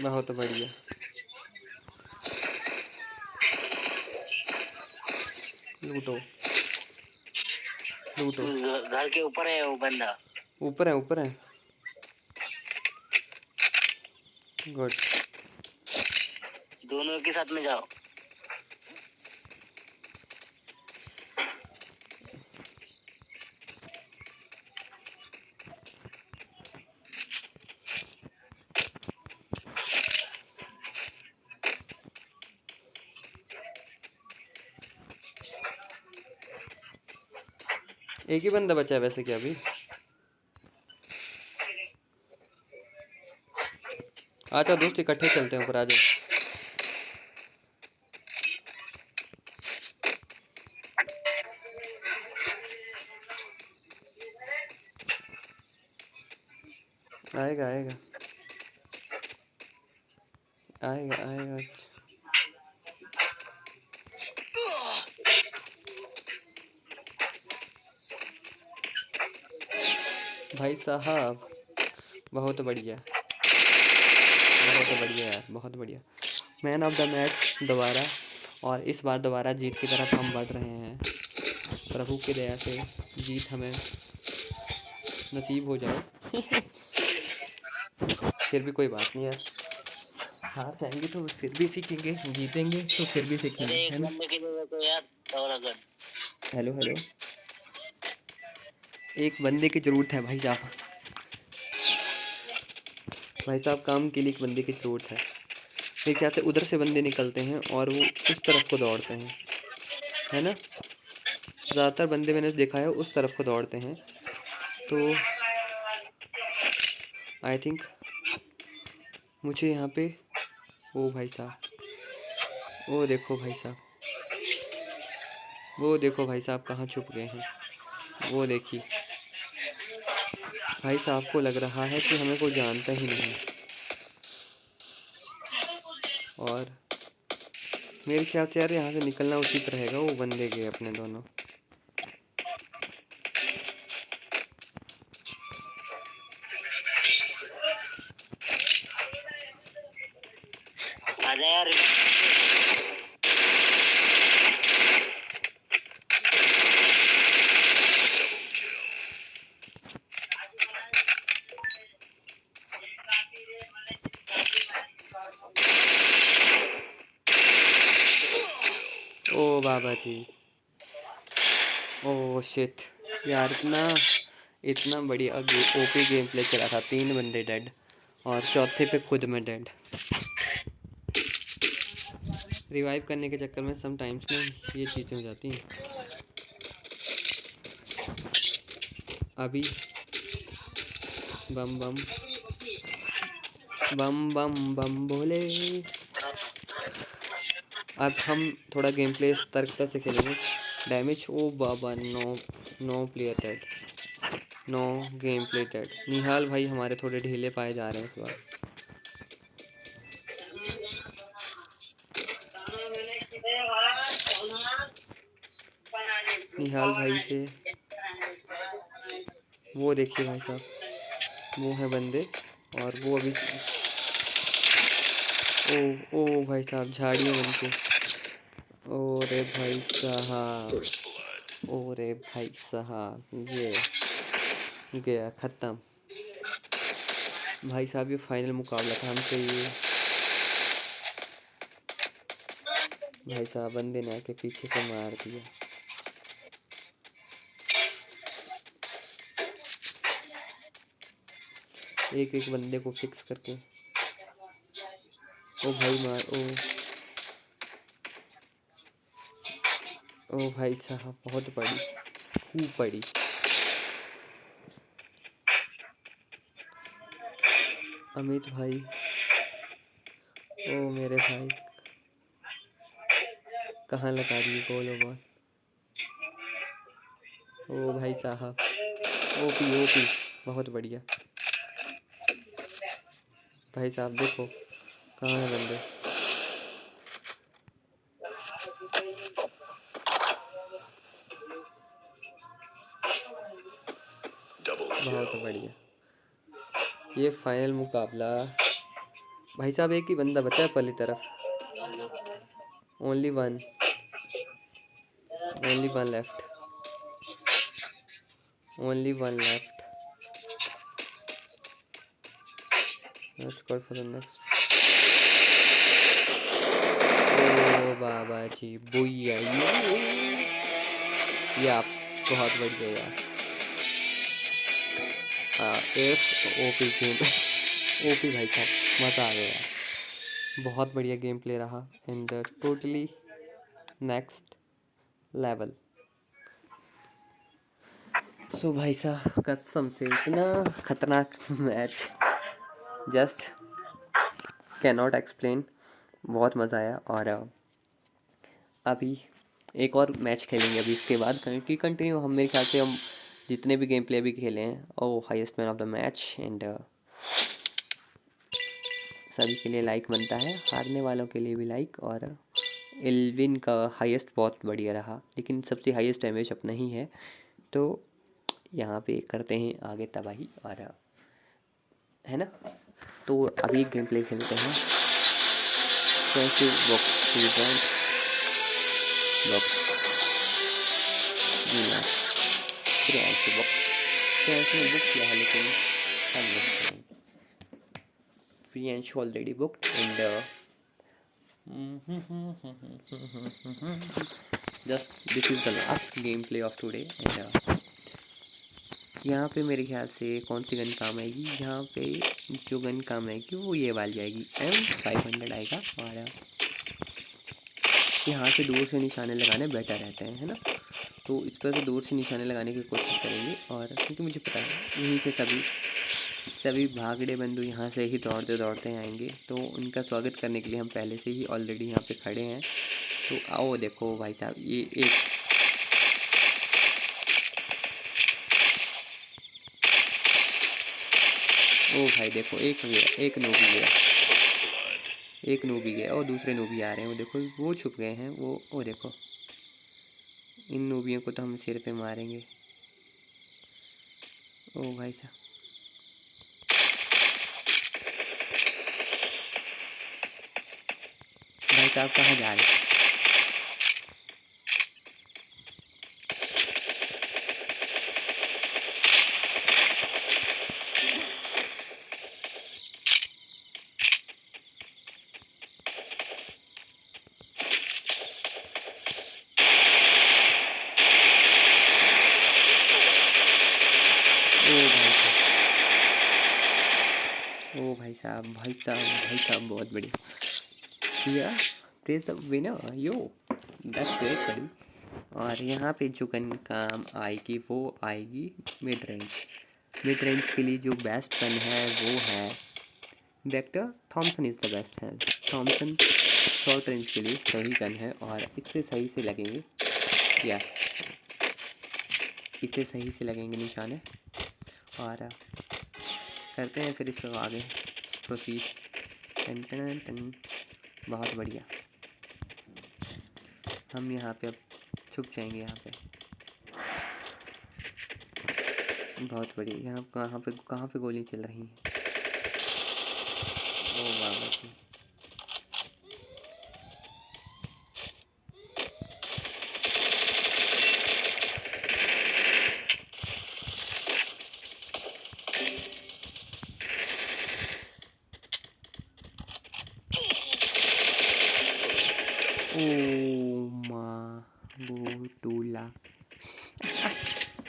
बहुत बढ़िया। लूटो लूटो। घर के ऊपर है वो बंदा। ऊपर है ऊपर है। गुड। दोनों के साथ में जाओ। एक ही बंदा बचा है वैसे क्या अभी? अच्छा दोस्त इकट्ठे चलते हैं ऊपर, आ जाओ। आएगा आएगा आएगा आएगा। भाई साहब बहुत बढ़िया, बहुत बढ़िया यार, बहुत बढ़िया। मैन ऑफ द मैच दोबारा, और इस बार दोबारा जीत की तरफ हम बढ़ रहे हैं। प्रभु की दया से जीत हमें नसीब हो जाए। फिर भी कोई बात नहीं यार, हार जाएंगे तो फिर भी सीखेंगे, जीतेंगे तो फिर भी सीखेंगे, अरे है एक ना? बंदे की जरूरत है यार, तगड़ा। Hello hello. एक बंदे की ज़रूरत है भाई साहब। भाई साहब काम के लिए एक बंदे की ज़रूरत है। मेरे ख्याल से उधर से बंदे निकलते हैं और वो उस तरफ को दौड़ते हैं, है ना? ज़्यादातर बंदे मैंने देखा है उस तरफ को दौड़ते हैं। तो आई थिंक मुझे यहाँ पे, ओ भाई साहब, ओ देखो भाई साहब, वो देखो भाई साहब कहाँ छुप गए हैं। वो देखिए भाई साहब को लग रहा है कि हमें कोई जानता ही नहीं। और मेरे ख्याल से यार यहाँ से निकलना उचित रहेगा। वो बंदे गए अपने दोनों। आजा यार। ओ बाबा जी, ओ शिट यार, इतना इतना बढ़िया ओपी गेम प्ले चला था। 3 बंदे डेड और चौथे पे खुद में डेड। रिवाइव करने के चक्कर में सम टाइम्स ना ये चीज़ें हो जाती हैं। अभी बम बम बम बम बम बोले। अब हम थोड़ा गेम प्ले सतर्कता से खेलेंगे। डैमेज, ओ बाबा, no no player dead, no game play dead. Nihal भाई हमारे थोड़े ढीले पाए जा रहे हैं इस बार। निहाल भाई से वो देखिए भाई साहब, वो है बंदे और वो अभी, ओ ओ भाई साहब झाड़ियों बन के। ओ रे भाई साहब, ओ रे भाई साहब, ये गया ख़त्म। भाई साहब ये फाइनल मुकाबला था हमसे ये। भाई साहब बंदे ने आके पीछे से मार दिया। एक एक बंदे को फिक्स करके। ओ भाई मार, ओ भाई साहब बहुत बड़ी, खूब बड़ी। अमित भाई ओ मेरे भाई, कहाँ लगा दिए गोल बॉल। ओ भाई साहब, ओपी ओपी, बहुत बढ़िया। भाई साहब देखो कहाँ है बंदे। बहुत बढ़िया। ये फाइनल मुकाबला। भाई साहब एक ही बंदा बचा है पहली तरफ। Only one, only one left, only one left. Let's go for the next. Oh बाबा जी, बुया ये आप बहुत बढ़िया यार। एस ओपी गेम ओपी भाई साहब, मज़ा आ गया यार। बहुत बढ़िया गेम प्ले रहा एंड टोटली नेक्स्ट लेवल। सो भाई साहब कसम से इतना खतरनाक match, just can not explain. बहुत मज़ा आया। और अभी एक और मैच खेलेंगे अभी इसके बाद, क्योंकि कंटिन्यू हम मेरे ख्याल से हम जितने भी गेम प्ले अभी खेले हैं, oh highest man of the match and सभी के लिए लाइक बनता है, हारने वालों के लिए भी लाइक। और एल्विन का हाईएस्ट बहुत बढ़िया रहा, लेकिन सबसे हाईएस्ट डैमेज अपना ही है। तो यहाँ पे करते हैं आगे तबाही, और है ना। तो अभी गेम प्ले खेलते हैं। कैसे बॉक्स कैसे बुक किया है, लेकिन हम नहीं करेंगे। Priyanshu already booked and just this is the last game play of today. And यहाँ पे मेरे ख्याल से कौन सी गन काम आएगी, यहाँ पे जो गन काम आएगी वो ये वाली जाएगी, M500 आएगा। और यहाँ से दूर से निशाने लगाने बेटर रहते हैं, है ना। तो इस पर से दूर से निशाने लगाने की कोशिश करेंगे, और क्योंकि मुझे पता है यहीं से सभी भागड़े बंधु यहाँ से ही दौड़ते दौड़ते आएंगे, तो उनका स्वागत करने के लिए हम पहले से ही ऑलरेडी यहाँ पे खड़े हैं। तो आओ देखो भाई साहब, ये एक ओ भाई देखो, एक गया, एक नूबी गया, एक नूबी गया, और दूसरे नूबी आ रहे हैं। वो देखो वो छुप गए हैं, वो देखो, इन नूबियों को तो हम सिर पे मारेंगे। ओ भाई साहब, भाई साहब कहाँ जा रहे हैं। ओ भाई साहब, भाई साहब, भाई साहब बहुत बढ़िया। या praise the winner yo, that's great बड़ी। और यहाँ पे जो गन काम आएगी वो आएगी मिड रेंज। मिड रेंज के लिए जो बेस्ट गन है वो है Vector Thompson is the best है। थॉमसन शॉर्ट रेंज के लिए सही गन है, और इससे सही से लगेंगे, या इससे सही से लगेंगे निशाने। और करते हैं फिर इसको आगे प्रोसीड। टन टन टन, बहुत बढ़िया। हम यहाँ पे अब छुप जाएंगे यहाँ पे, बहुत बढ़िया। यहाँ कहाँ पे गोली चल रही हैं। ओ बाबा जी, ओ माँ गोटूला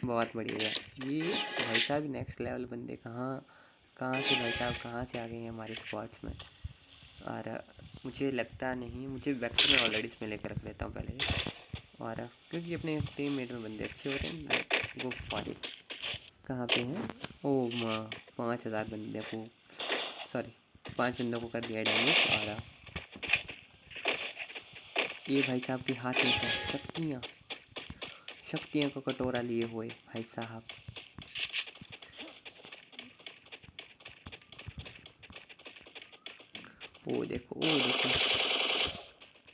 बहुत बढ़िया यार। ये भाई साहब नेक्स्ट लेवल बंदे कहाँ से भाई साहब, कहाँ से आ गए हैं हमारे स्क्वाड्स में। और मुझे लगता नहीं, मुझे वेक्टर में ऑलरेडी इसमें लेकर रख लेता हूँ पहले ही। और क्योंकि अपने टीम मेट में बंदे अच्छे होते हैं, गो फॉर इट। कहाँ पे हैं, ओ माँ 5000 बंदे को, सॉरी 5 बंदों को कर दिया डैमेज। और ये भाई साहब के हाथ में है शक्तियाँ, शक्तियों का कटोरा लिए हुए भाई साहब। ओ देखो, ओ देखो,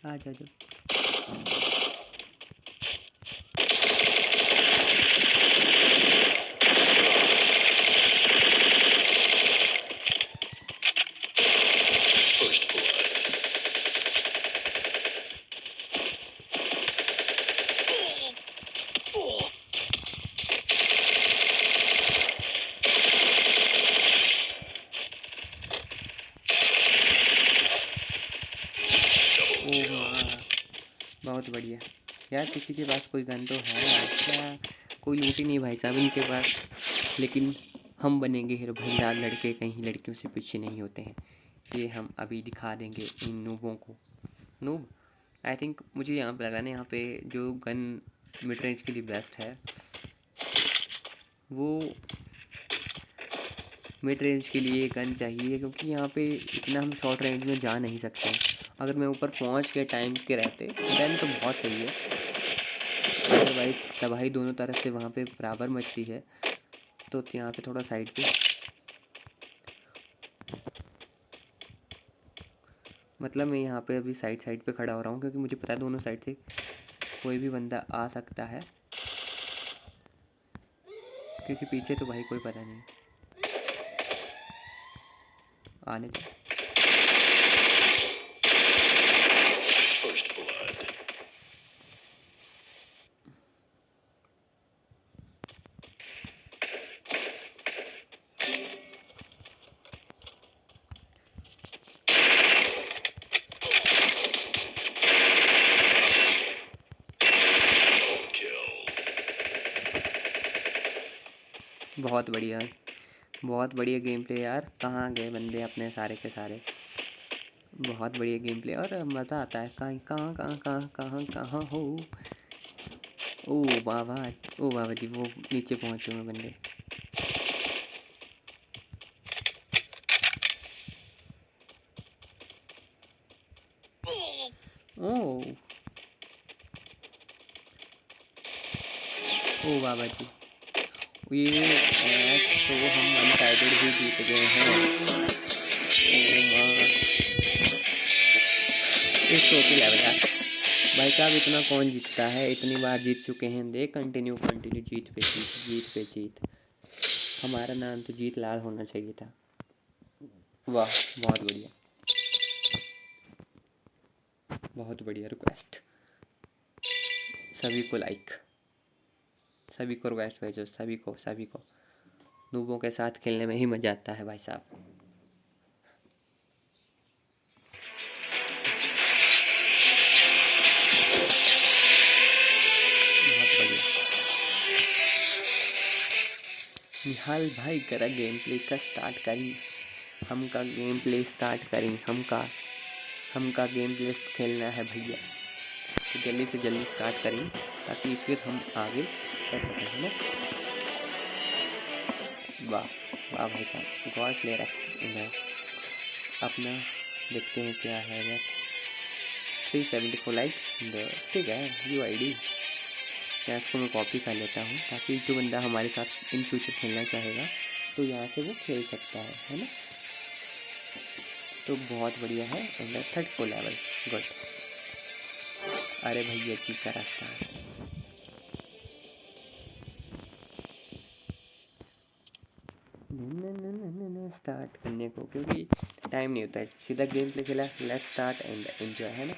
आ जा जा। ओ हाँ, बहुत बढ़िया यार। किसी के पास कोई गन तो है यार, क्या कोई लूट ही नहीं भाई साहब इनके पास। लेकिन हम बनेंगे हीरो भाई, लड़के कहीं लड़कियों से पीछे नहीं होते हैं। ये हम अभी दिखा देंगे इन नूबों को। नूब, आई थिंक मुझे यहाँ पे लगा ना, यहाँ पे जो गन मिड रेंज के लिए बेस्ट है वो मिड रेंज के लिए गन चाहिए, क्योंकि यहाँ पे इतना हम शॉर्ट रेंज में जा नहीं सकते। अगर मैं ऊपर पहुँच के टाइम के रहते देन तो बहुत सही है, अदरवाइज़ तबाही दोनों तरफ से वहाँ पे बराबर मचती है। तो यहाँ पे थोड़ा साइड पे, मतलब मैं यहाँ पे अभी साइड पे खड़ा हो रहा हूँ, क्योंकि मुझे पता है दोनों साइड से कोई भी बंदा आ सकता है, क्योंकि पीछे तो भाई कोई पता नहीं आने दो। बहुत बढ़िया, बहुत बढ़िया गेम प्ले यार। कहाँ गए बंदे अपने सारे के सारे। बहुत बढ़िया गेम प्ले और मज़ा आता है। कहाँ कहाँ कहाँ कहाँ कहाँ कहाँ हो। ओ वाह वाह, ओ वाह जी, वो नीचे पहुँचे हुए बंदे। ओ ओ बाबा जी, ये मैच तो हम वन साइडेड ही जीत गए हैं। ओ माँ, इस शो की लेवल यार भाई साहब, इतना कौन जीतता है, इतनी बार जीत चुके हैं। दे कंटिन्यू कंटिन्यू, जीत पे जीत, जीत पे जीत। हमारा नाम तो जीत लाल होना चाहिए था। वाह, बहुत बढ़िया, बहुत बढ़िया रिक्वेस्ट। सभी को लाइक, सभी को रिक्वेस्ट भेजो, सभी को, सभी को। नूबों के साथ खेलने में ही मज़ा आता है भाई साहब। बहुत बढ़िया। निहाल भाई करा गेम प्ले का स्टार्ट करी, हम का गेम प्ले स्टार्ट करी, हम का गेम प्ले खेलना है भैया। तो जल्दी से जल्दी स्टार्ट करें, ताकि फिर हम आगे कर सकें, है ना। वाह वाह भाई साहब, गॉड प्लेयर इधर अपना देखते हैं क्या है यार। 374 लाइक्स, ठीक है। यू आई डी क्या, इसको मैं कॉपी कर लेता हूँ, ताकि जो बंदा हमारे साथ इन फ्यूचर खेलना चाहेगा तो यहाँ से वो खेल सकता है ना। तो बहुत बढ़िया है। And 34 level, good. अरे भैया जी का रास्ता स्टार्ट करने को, क्योंकि टाइम नहीं होता है। सीधा गेम प्ले खेला, लेट्स स्टार्ट एंड एंजॉय, है ना।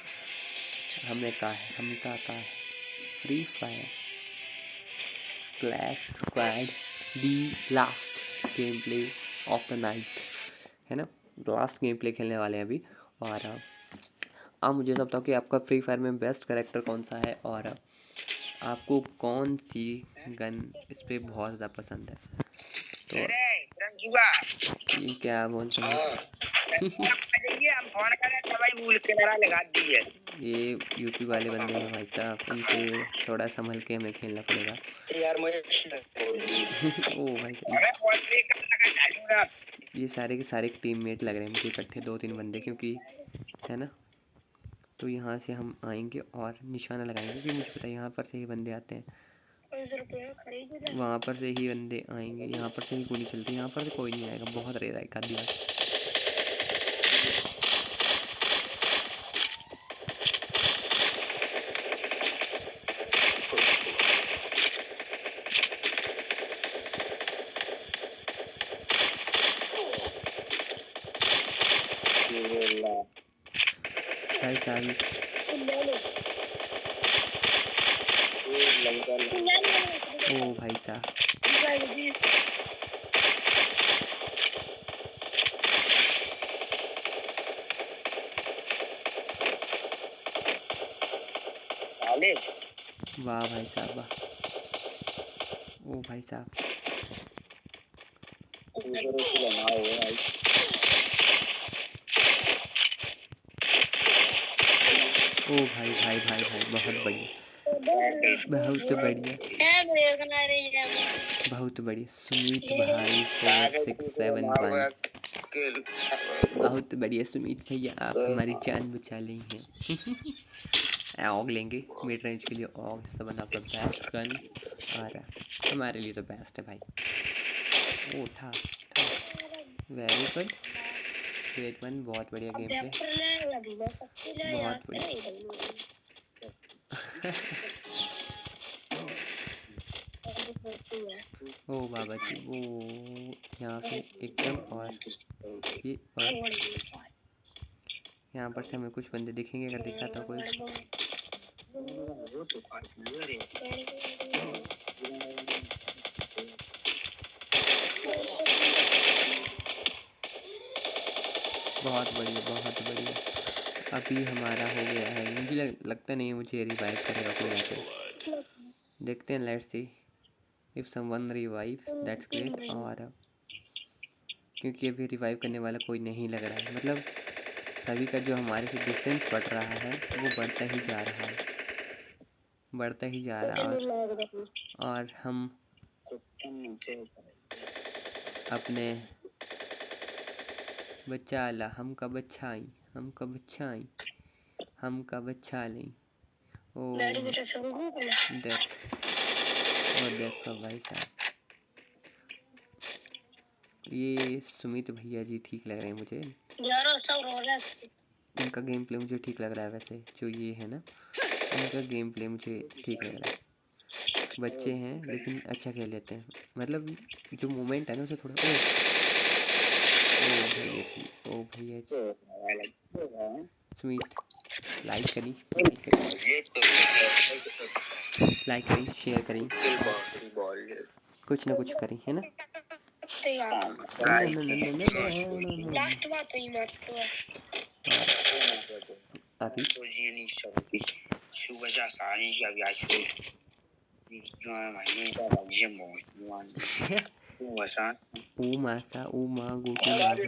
हमने कहा है, हम कहा है free fire clash squad the last game play of the night, है ना। लास्ट गेम प्ले खेलने वाले हैं अभी। और आप मुझे सब बताओ कि आपका फ्री फायर में बेस्ट कैरेक्टर कौन सा है, और आपको कौन सी गन इस पर बहुत ज़्यादा पसंद है। तो ये क्या बोलते हैं ये यूपी वाले बंदे हैं भाई साहब, इनसे थोड़ा संभल के हमें खेलना पड़ेगा यार मुझे। ओ भाई साहब, ये सारे के सारे टीममेट लग रहे हैं मुझे इकट्ठे, 2-3 बंदे, क्योंकि है ना तो यहाँ से हम आएंगे और निशाना लगाएंगे क्योंकि मुझे पता है यहाँ पर से ही बंदे आते हैं, वहाँ पर से ही बंदे आएंगे, यहाँ पर से ही गोली चलती है, यहाँ पर से कोई नहीं आएगा, बहुत रेयर आएगा आधी बार। भाई साहब ओ भाई साहब वाह भाई साहब वाह। ओ भाई साहब ओ भाई भाई भाई भाई बहुत बढ़िया बहुत बढ़िया बहुत बढ़िया सुमित भाई 4671 बहुत बढ़िया सुमित भैया, आप हमारी जान बचा ली हैं। ऑग लेंगे मिड रेंज के लिए, AUG is one of the best gun और हमारे लिए तो बेस्ट है भाई। ओ था वेरी गुड ग्रेट वन, बहुत बढ़िया गेम प्ले, बहुत बढ़िया। ओ बाबा जी वो यहाँ पे एकदम, और ये और यहाँ पर से हमें कुछ बंदे दिखेंगे, अगर दिखा तो कोई। बहुत बढ़िया बहुत बढ़िया। अभी हमारा हो गया है, मुझे लगता नहीं है मुझे रिवाइव करेगा कोई यहाँ पे, देखते हैं, let's see if someone revive that's great. और क्योंकि अभी रिवाइव करने वाला कोई नहीं लग रहा है, मतलब सभी का जो हमारे से डिस्टेंस बढ़ रहा है वो बढ़ता ही जा रहा है, बढ़ता ही जा रहा है। और हम अपने बच्चा ला, हम का बच्चा आई, हम का बच्चा आई, हम का बच्चा लें। ओ डेथ, ओ देखो भाई साहब, ये सुमित भैया जी ठीक लग रहे हैं मुझे, इनका गेम प्ले मुझे ठीक लग रहा है। वैसे जो ये है ना, इनका गेम प्ले मुझे ठीक लग रहा है। बच्चे हैं लेकिन अच्छा खेल लेते हैं, मतलब जो मोमेंट है ना उसे थोड़ा। ओ भैया जी, ओ भैया जी सुमित, लाइक करी, लाइक करी, शेयर करी, कुछ ना कुछ करी, है ना। अभी ओ मासा ओ माँ गोटू मार,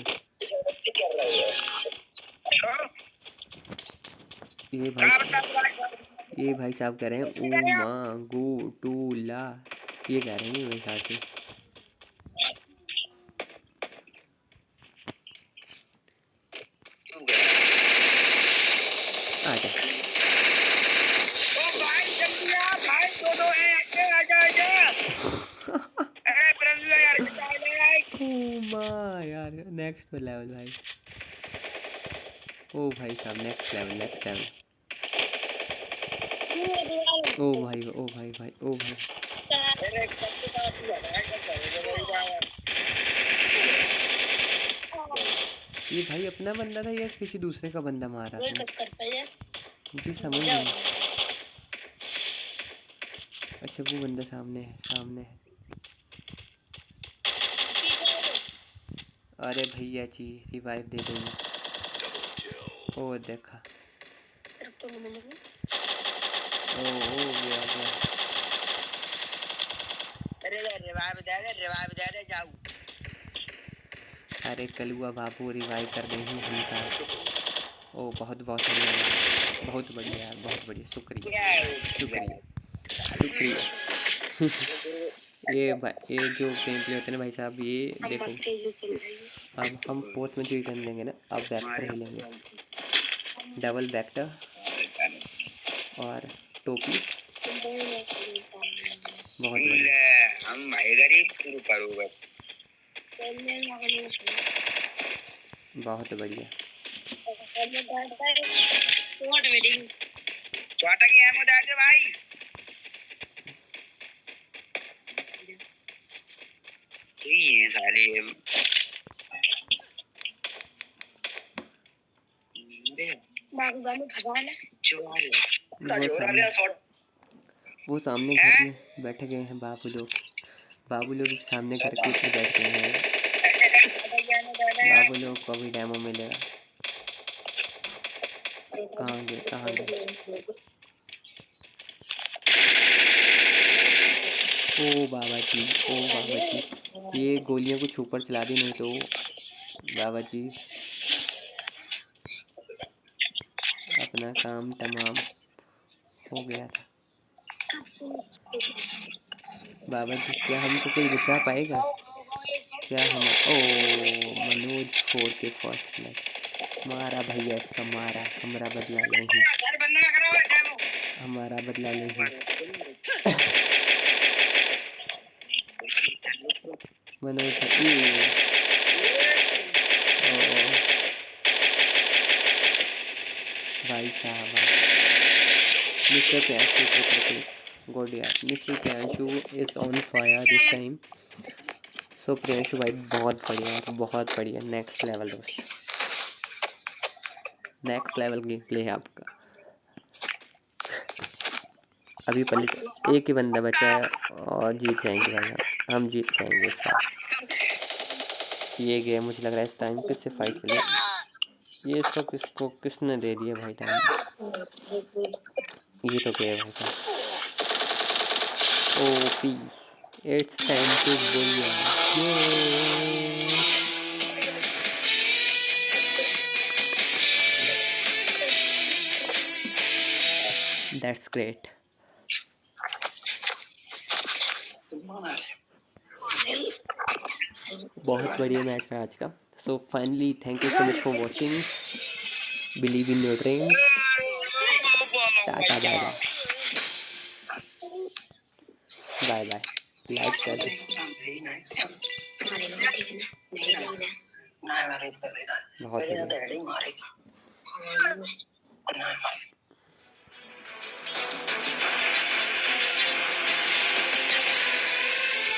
ये भाई साहब कह रहे हैं ओ माँ गो टू ला, ये कह रहे हैं मेरे ख्याल से। आजा ओ माँ यार, नेक्स्ट लेवल भाई, ओ भाई साहब नेक्स्ट लेवल नेक्स्ट लेवल। ओ भाई ओ भाई भाई ओ भाई, ये भाई अपना बंदा था या किसी दूसरे का बंदा मार रहा था, मुझे समझ नहीं। अच्छा वो बंदा सामने है, सामने है। अरे भैया जी रिवाइव दे देंगे, ओ देखा, ओ गया गया। अरे कलुआ बाबू रिवाइव कर देंगे हमका। ओ बहुत बहुत धन्यवाद, बहुत बढ़िया यार, बहुत बढ़िया, शुक्रिया शुक्रिया शुक्रिया। ये भाई ये जो गेम प्ले होते हैं ना भाई साहब, ये देखो अब हम फोर्थ में जो गन लेंगे ना, अब वेक्टर ही लेंगे, डबल वेक्टर और टोपी। बहुत ले, बढ़िया, हम भाई गरीब शुरू करूँगा। बहुत बढ़िया। छोटा की एमो दे दे भाई। ये साले वो सामने घर में बैठ गए हैं बाबू लोग। बाबू लोग सामने घर के ऊपर बैठ गए हैं। बाबू लोग को भी डेमो मिलेगा। कहाँ गए, कहाँ गए? ओ बाबा जी, ओ बाबा जी, ये गोलियां कुछ ऊपर चला दी, नहीं तो बाबा जी अपना काम तमाम हो गया था। बाबा जी क्या हमको कोई बचा पाएगा? क्या हम ओ मनोज 4 के फर्स्ट ब्लड। मारा भैया इसका, मारा। हमारा बदला नहीं, हमारा बदला नहीं। मनोज भाई साहब, मिस्टर प्रियांशु गुड यार। Mister Priyanshu is on fire this time. So Priyanshu भाई बहुत बढ़िया यार, बहुत बढ़िया। नेक्स्ट लेवल दोस्त, नेक्स्ट लेवल गेम प्ले है आपका। अभी पलट एक ही बंदा बचा है और जीत जाएंगे भाई। हम जीत जाएंगे इस बार। ये गेम मुझे लग रहा है इस टाइम किससे फाइट चले। ये इसको किसने दे दिया भाई टाइम? ये तो गया भाई साहब। OP, it's time to booyah. ये दैट्स ग्रेट। बहुत बढ़िया मैच रहा आज का। So finally thank you so much for watching. Believe in your dreams. Tata, bye bye, bye bye. Like कर दो। बहुत बढ़िया।